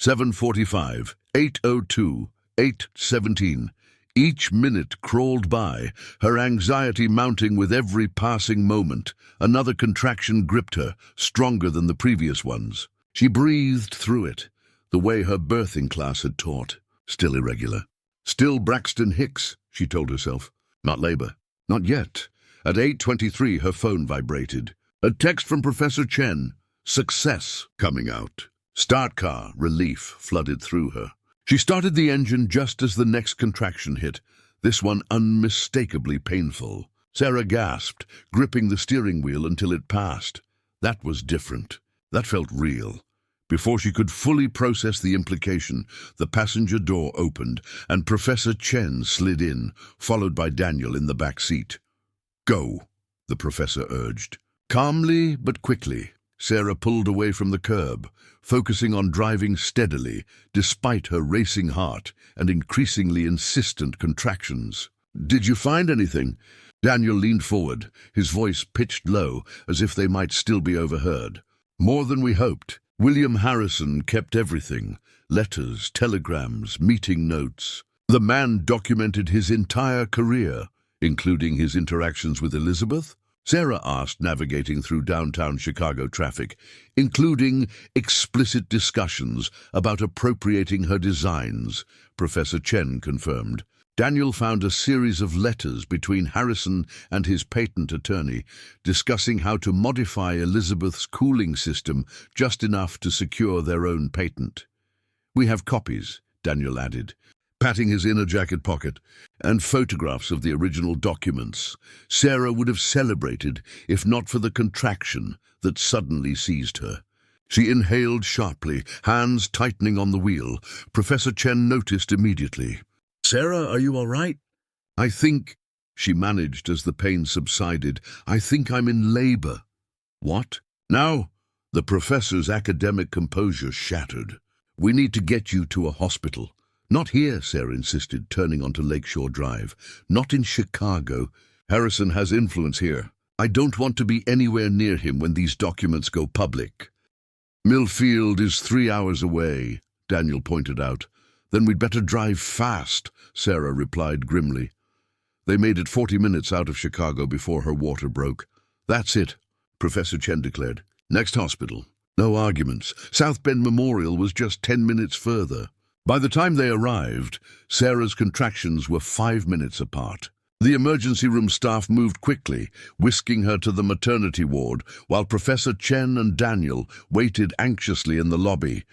7:45, 8:02, 8:17. Each minute crawled by, her anxiety mounting with every passing moment. Another contraction gripped her, stronger than the previous ones. She breathed through it, the way her birthing class had taught. Still irregular. Still Braxton Hicks, she told herself. Not labor. Not yet. At 8:23, her phone vibrated. A text from Professor Chen. Success coming out. Start car, relief flooded through her. She started the engine just as the next contraction hit, this one unmistakably painful. Sarah gasped, gripping the steering wheel until it passed. That was different. That felt real. Before she could fully process the implication, the passenger door opened and Professor Chen slid in, followed by Daniel in the back seat. Go, the professor urged. Calmly but quickly, Sarah pulled away from the curb, focusing on driving steadily, despite her racing heart and increasingly insistent contractions. Did you find anything? Daniel leaned forward, his voice pitched low, as if they might still be overheard. More than we hoped. William Harrison kept everything. Letters, telegrams, meeting notes. The man documented his entire career, including his interactions with Elizabeth? Sarah asked, navigating through downtown Chicago traffic, including explicit discussions about appropriating her designs, Professor Chen confirmed. Daniel found a series of letters between Harrison and his patent attorney, discussing how to modify Elizabeth's cooling system just enough to secure their own patent. We have copies, Daniel added, patting his inner jacket pocket, and photographs of the original documents. Sarah would have celebrated if not for the contraction that suddenly seized her. She inhaled sharply, hands tightening on the wheel. Professor Chen noticed immediately. Sarah, are you all right? I think, she managed as the pain subsided, I think I'm in labor. What? Now? The professor's academic composure shattered. We need to get you to a hospital. Not here, Sarah insisted, turning onto Lakeshore Drive. Not in Chicago. Harrison has influence here. I don't want to be anywhere near him when these documents go public. Millfield is 3 hours away, Daniel pointed out. Then we'd better drive fast, Sarah replied grimly. They made it 40 minutes out of Chicago before her water broke. That's it, Professor Chen declared. Next hospital. No arguments. South Bend Memorial was just 10 minutes further. By the time they arrived, Sarah's contractions were 5 minutes apart. The emergency room staff moved quickly, whisking her to the maternity ward, while Professor Chen and Daniel waited anxiously in the lobby.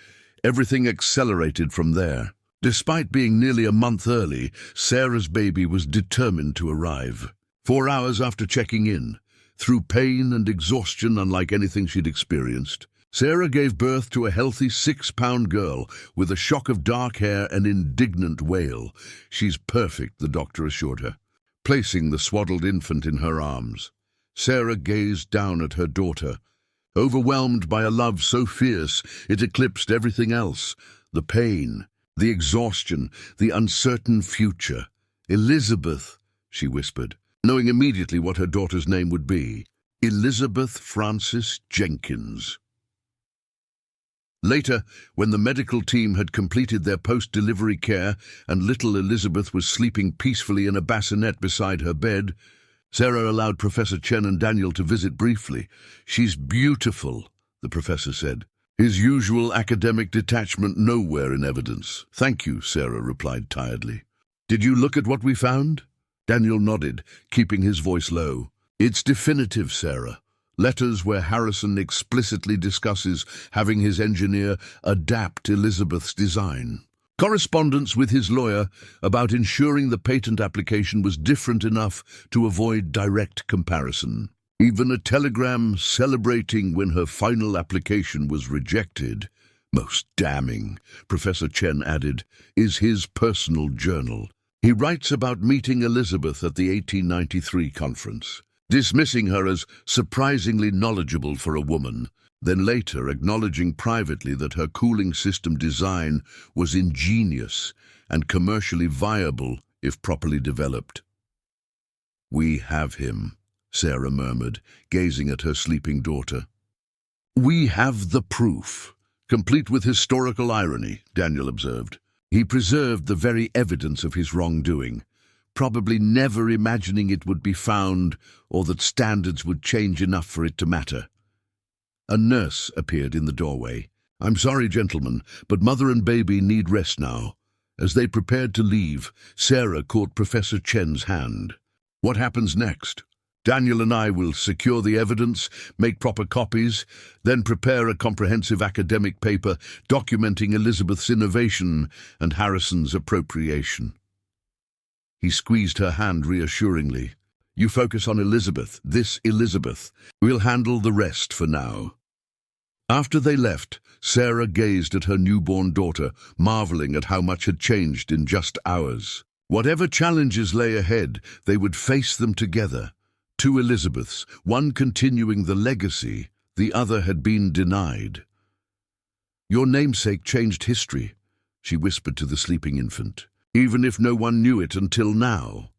Everything accelerated from there. Despite being nearly a month early, Sarah's baby was determined to arrive. 4 hours after checking in, through pain and exhaustion unlike anything she'd experienced, Sarah gave birth to a healthy 6-pound girl with a shock of dark hair and indignant wail. She's perfect, the doctor assured her, placing the swaddled infant in her arms. Sarah gazed down at her daughter, overwhelmed by a love so fierce it eclipsed everything else. The pain, the exhaustion, the uncertain future. Elizabeth, she whispered, knowing immediately what her daughter's name would be. Elizabeth Frances Jenkins. Later, when the medical team had completed their post-delivery care and little Elizabeth was sleeping peacefully in a bassinet beside her bed, Sarah allowed Professor Chen and Daniel to visit briefly. She's beautiful, the professor said, his usual academic detachment nowhere in evidence. Thank you, Sarah replied tiredly. Did you look at what we found? Daniel nodded, keeping his voice low. It's definitive, Sarah. Letters where Harrison explicitly discusses having his engineer adapt Elizabeth's design. Correspondence with his lawyer about ensuring the patent application was different enough to avoid direct comparison. Even a telegram celebrating when her final application was rejected. Most damning, Professor Chen added, is his personal journal. He writes about meeting Elizabeth at the 1893 conference, dismissing her as surprisingly knowledgeable for a woman, then later acknowledging privately that her cooling system design was ingenious and commercially viable if properly developed. We have him, Sarah murmured, gazing at her sleeping daughter. We have the proof, complete with historical irony, Daniel observed. He preserved the very evidence of his wrongdoing, probably never imagining it would be found or that standards would change enough for it to matter. A nurse appeared in the doorway. "I'm sorry, gentlemen, but mother and baby need rest now." As they prepared to leave, Sarah caught Professor Chen's hand. "What happens next?" "Daniel and I will secure the evidence, make proper copies, then prepare a comprehensive academic paper documenting Elizabeth's innovation and Harrison's appropriation." He squeezed her hand reassuringly. "You focus on Elizabeth, this Elizabeth. We'll handle the rest for now." After they left, Sarah gazed at her newborn daughter, marveling at how much had changed in just hours. Whatever challenges lay ahead, they would face them together. Two Elizabeths, one continuing the legacy, the other had been denied. "Your namesake changed history," she whispered to the sleeping infant, "even if no one knew it until now."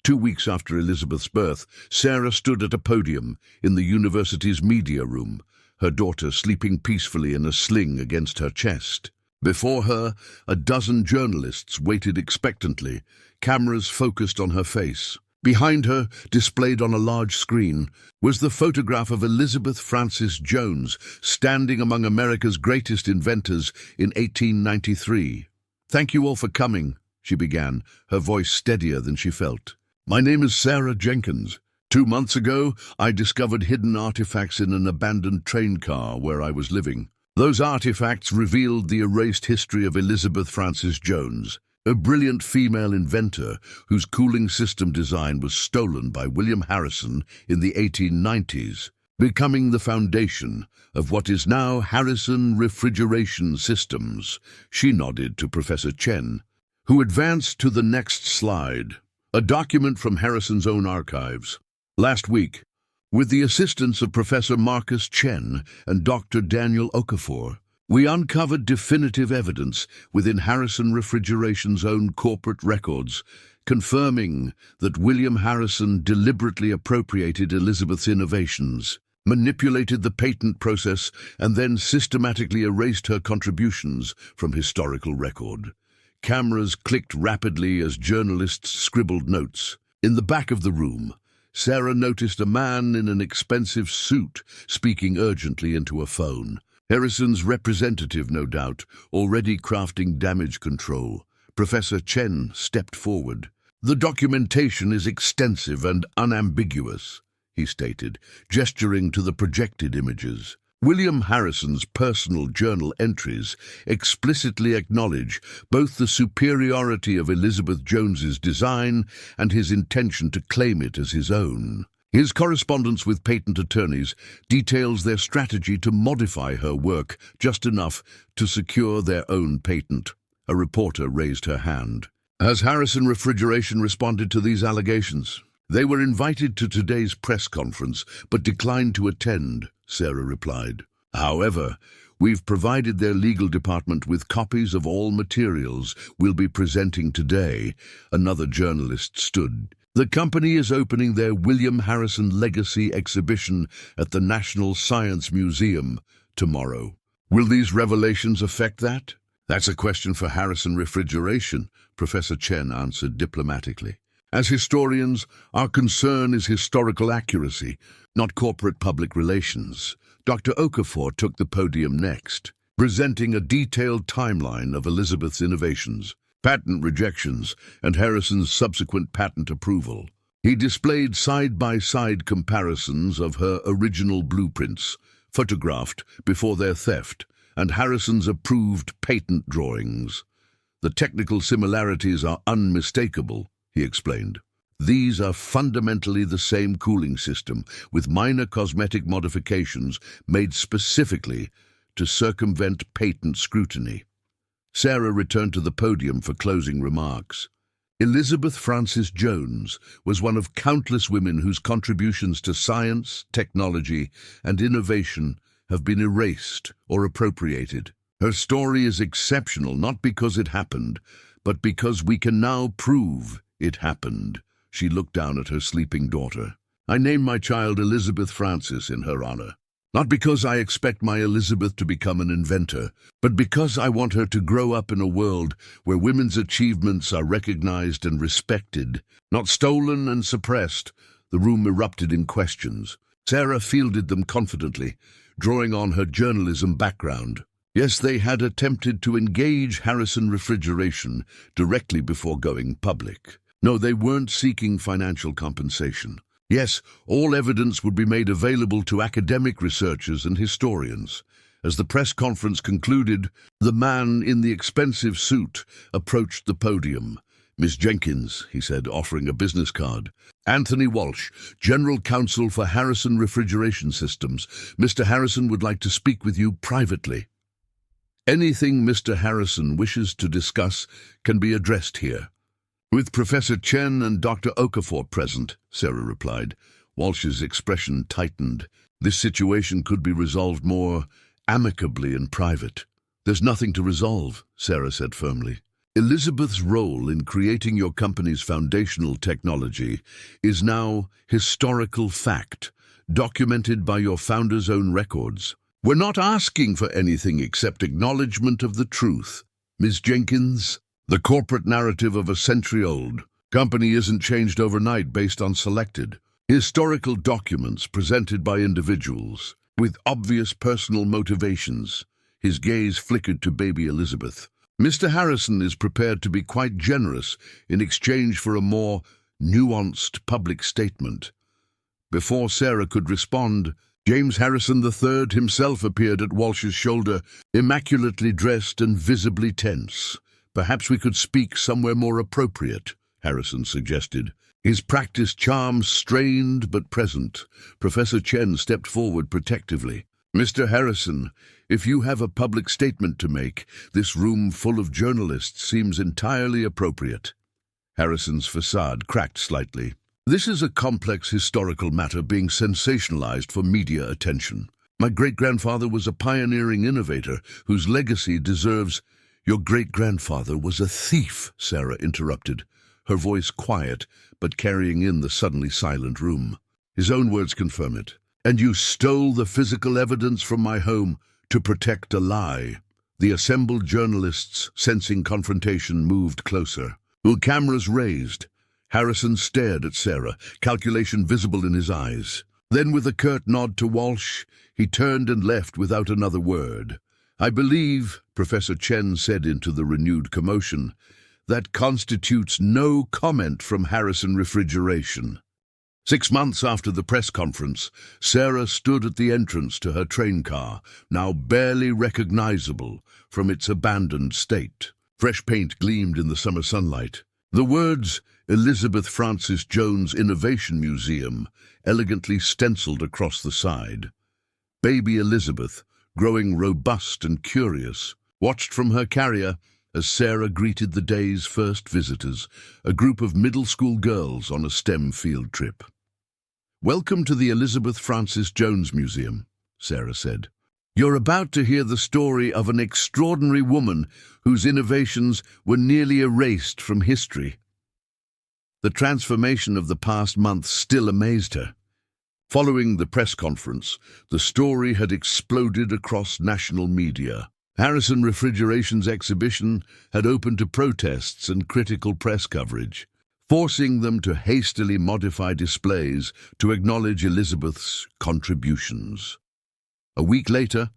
2 weeks after Elizabeth's birth, Sarah stood at a podium in the university's media room, her daughter sleeping peacefully in a sling against her chest. Before her, a dozen journalists waited expectantly, cameras focused on her face. Behind her, displayed on a large screen, was the photograph of Elizabeth Frances Jones standing among America's greatest inventors in 1893. "Thank you all for coming," she began, her voice steadier than she felt. "My name is Sarah Jenkins. 2 months ago, I discovered hidden artifacts in an abandoned train car where I was living. Those artifacts revealed the erased history of Elizabeth Frances Jones, a brilliant female inventor whose cooling system design was stolen by William Harrison in the 1890s, becoming the foundation of what is now Harrison Refrigeration Systems." She nodded to Professor Chen, who advanced to the next slide, a document from Harrison's own archives. "Last week, with the assistance of Professor Marcus Chen and Dr. Daniel Okafor, we uncovered definitive evidence within Harrison Refrigeration's own corporate records, confirming that William Harrison deliberately appropriated Elizabeth's innovations, manipulated the patent process, and then systematically erased her contributions from historical record." Cameras clicked rapidly as journalists scribbled notes. In the back of the room, Sarah noticed a man in an expensive suit speaking urgently into a phone. Harrison's representative, no doubt, already crafting damage control. Professor Chen stepped forward. "The documentation is extensive and unambiguous," he stated, gesturing to the projected images. "William Harrison's personal journal entries explicitly acknowledge both the superiority of Elizabeth Jones's design and his intention to claim it as his own. His correspondence with patent attorneys details their strategy to modify her work just enough to secure their own patent." A reporter raised her hand. "Has Harrison Refrigeration responded to these allegations?" "They were invited to today's press conference, but declined to attend," Sarah replied. "However, we've provided their legal department with copies of all materials we'll be presenting today." Another journalist stood. "The company is opening their William Harrison Legacy exhibition at the National Science Museum tomorrow. Will these revelations affect that?" "That's a question for Harrison Refrigeration," Professor Chen answered diplomatically. "As historians, our concern is historical accuracy, not corporate public relations." Dr. Okafor took the podium next, presenting a detailed timeline of Elizabeth's innovations, patent rejections, and Harrison's subsequent patent approval. He displayed side-by-side comparisons of her original blueprints, photographed before their theft, and Harrison's approved patent drawings. "The technical similarities are unmistakable," he explained. "These are fundamentally the same cooling system, with minor cosmetic modifications made specifically to circumvent patent scrutiny." Sarah returned to the podium for closing remarks. Elizabeth Frances Jones was one of countless women whose contributions to science, technology, and innovation have been erased or appropriated. Her story is exceptional not because it happened, but because we can now prove it happened. She looked down at her sleeping daughter. "I named my child Elizabeth Frances in her honor." Not because I expect my Elizabeth to become an inventor, but because I want her to grow up in a world where women's achievements are recognized and respected, not stolen and suppressed." The room erupted in questions. Sarah fielded them confidently, drawing on her journalism background. Yes, they had attempted to engage Harrison Refrigeration directly before going public. No, they weren't seeking financial compensation. Yes, all evidence would be made available to academic researchers and historians. As the press conference concluded, the man in the expensive suit approached the podium. "Miss Jenkins," he said, offering a business card. "Anthony Walsh, General Counsel for Harrison Refrigeration Systems. Mr. Harrison would like to speak with you privately." "Anything Mr. Harrison wishes to discuss can be addressed here." "With Professor Chen and Dr. Okafor present," Sarah replied. Walsh's expression tightened. "This situation could be resolved more amicably in private." "There's nothing to resolve," Sarah said firmly. "Elizabeth's role in creating your company's foundational technology is now historical fact, documented by your founder's own records. We're not asking for anything except acknowledgement of the truth. Ms. Jenkins, the corporate narrative of a century-old company isn't changed overnight based on selected historical documents presented by individuals with obvious personal motivations." His gaze flickered to baby Elizabeth. "Mr. Harrison is prepared to be quite generous in exchange for a more nuanced public statement." Before Sarah could respond, James Harrison III himself appeared at Walsh's shoulder, immaculately dressed and visibly tense. "Perhaps we could speak somewhere more appropriate," Harrison suggested. His practiced charm strained but present. Professor Chen stepped forward protectively. "Mr. Harrison, if you have a public statement to make, this room full of journalists seems entirely appropriate." Harrison's facade cracked slightly. "This is a complex historical matter being sensationalized for media attention. My great-grandfather was a pioneering innovator whose legacy deserves—" "Your great-grandfather was a thief," Sarah interrupted, her voice quiet but carrying in the suddenly silent room. "His own words confirm it. And you stole the physical evidence from my home to protect a lie." The assembled journalists, sensing confrontation, moved closer. With cameras raised, Harrison stared at Sarah, calculation visible in his eyes. Then, with a curt nod to Walsh, he turned and left without another word. "I believe," Professor Chen said into the renewed commotion, "that constitutes no comment from Harrison Refrigeration." 6 months after the press conference, Sarah stood at the entrance to her train car, now barely recognizable from its abandoned state. Fresh paint gleamed in the summer sunlight. The words "Elizabeth Frances Jones Innovation Museum" elegantly stenciled across the side. Baby Elizabeth, growing robust and curious, watched from her carrier as Sarah greeted the day's first visitors, a group of middle school girls on a STEM field trip. "Welcome to the Elizabeth Frances Jones Museum," Sarah said. "You're about to hear the story of an extraordinary woman whose innovations were nearly erased from history." The transformation of the past month still amazed her. Following the press conference, the story had exploded across national media. Harrison Refrigeration's exhibition had opened to protests and critical press coverage, forcing them to hastily modify displays to acknowledge Elizabeth's contributions. A week later,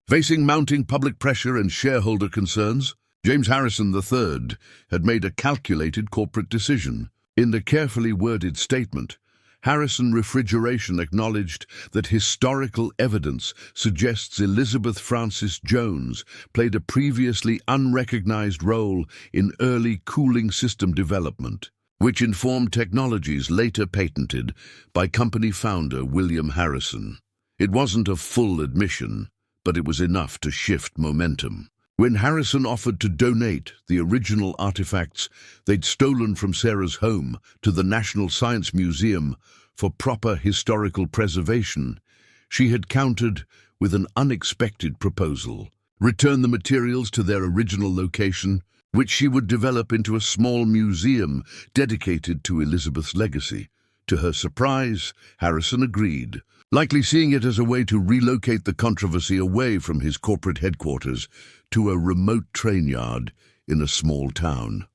facing mounting public pressure and shareholder concerns, James Harrison III had made a calculated corporate decision. In the carefully worded statement, Harrison Refrigeration acknowledged that historical evidence suggests Elizabeth Frances Jones played a previously unrecognized role in early cooling system development, which informed technologies later patented by company founder William Harrison. It wasn't a full admission, but it was enough to shift momentum. When Harrison offered to donate the original artifacts they'd stolen from Sarah's home to the National Science Museum for proper historical preservation, she had countered with an unexpected proposal: return the materials to their original location, which she would develop into a small museum dedicated to Elizabeth's legacy. To her surprise, Harrison agreed, likely seeing it as a way to relocate the controversy away from his corporate headquarters to a remote train yard in a small town.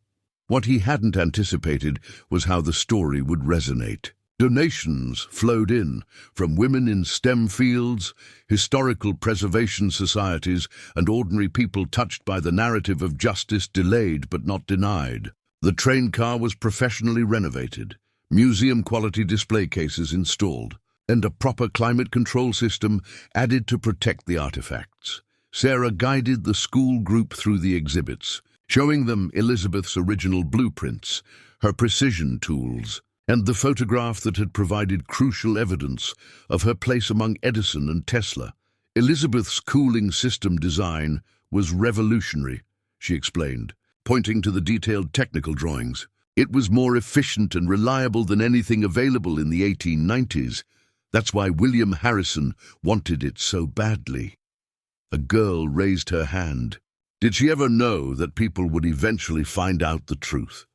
What he hadn't anticipated was how the story would resonate. Donations flowed in from women in STEM fields, historical preservation societies, and ordinary people touched by the narrative of justice delayed but not denied. The train car was professionally renovated, museum-quality display cases installed, and a proper climate control system added to protect the artifacts. Sarah guided the school group through the exhibits, showing them Elizabeth's original blueprints, her precision tools, and the photograph that had provided crucial evidence of her place among Edison and Tesla. Elizabeth's cooling system design was revolutionary, she explained, pointing to the detailed technical drawings. It was more efficient and reliable than anything available in the 1890s. That's why William Harrison wanted it so badly. A girl raised her hand. Did she ever know that people would eventually find out the truth?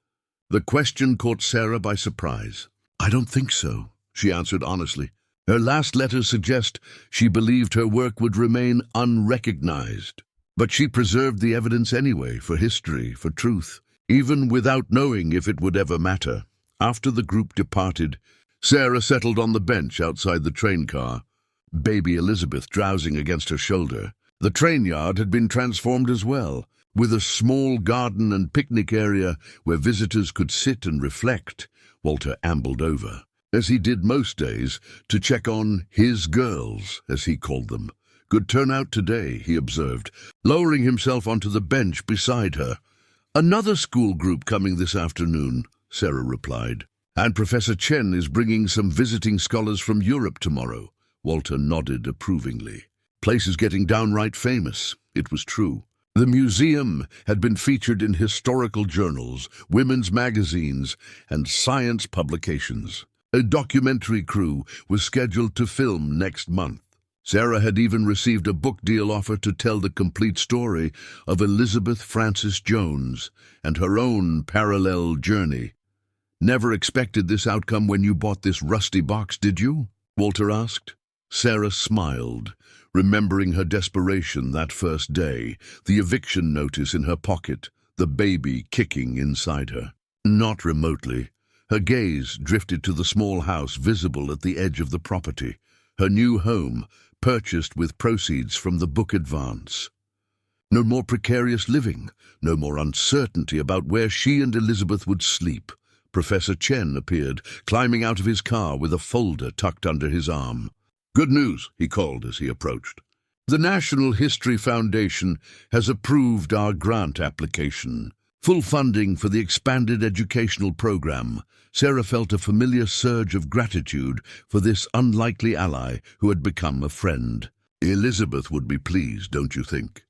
The question caught Sarah by surprise. I don't think so, she answered honestly. Her last letters suggest she believed her work would remain unrecognized. But she preserved the evidence anyway, for history, for truth, even without knowing if it would ever matter. After the group departed, Sarah settled on the bench outside the train car, baby Elizabeth drowsing against her shoulder. The train yard had been transformed as well, with a small garden and picnic area where visitors could sit and reflect. Walter ambled over, as he did most days, to check on his girls, as he called them. Good turnout today, he observed, lowering himself onto the bench beside her. Another school group coming this afternoon, Sarah replied. And Professor Chen is bringing some visiting scholars from Europe tomorrow. Walter nodded approvingly. Place is getting downright famous. It was true. The museum had been featured in historical journals, women's magazines, and science publications. A documentary crew was scheduled to film next month. Sarah had even received a book deal offer to tell the complete story of Elizabeth Frances Jones and her own parallel journey. Never expected this outcome when you bought this rusty box, did you? Walter asked. Sarah smiled, remembering her desperation that first day, the eviction notice in her pocket, the baby kicking inside her. Not remotely. Her gaze drifted to the small house visible at the edge of the property, her new home, purchased with proceeds from the book advance. No more precarious living, no more uncertainty about where she and Elizabeth would sleep. Professor Chen appeared, climbing out of his car with a folder tucked under his arm. Good news, he called as he approached. The National History Foundation has approved our grant application. Full funding for the expanded educational program. Sarah felt a familiar surge of gratitude for this unlikely ally who had become a friend. Elizabeth would be pleased, don't you think?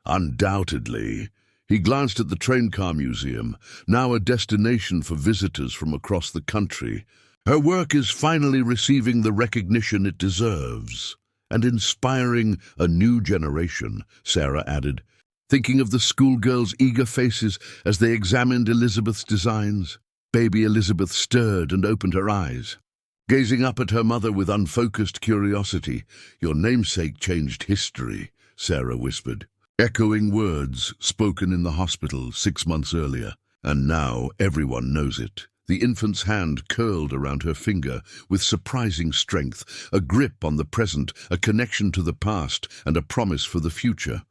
Undoubtedly. He glanced at the train car museum, now a destination for visitors from across the country. Her work is finally receiving the recognition it deserves, and inspiring a new generation, Sarah added, thinking of the schoolgirls' eager faces as they examined Elizabeth's designs. Baby Elizabeth stirred and opened her eyes, gazing up at her mother with unfocused curiosity. Your namesake changed history, Sarah whispered, echoing words spoken in the hospital 6 months earlier. And now everyone knows it. The infant's hand curled around her finger with surprising strength, a grip on the present, a connection to the past, and a promise for the future.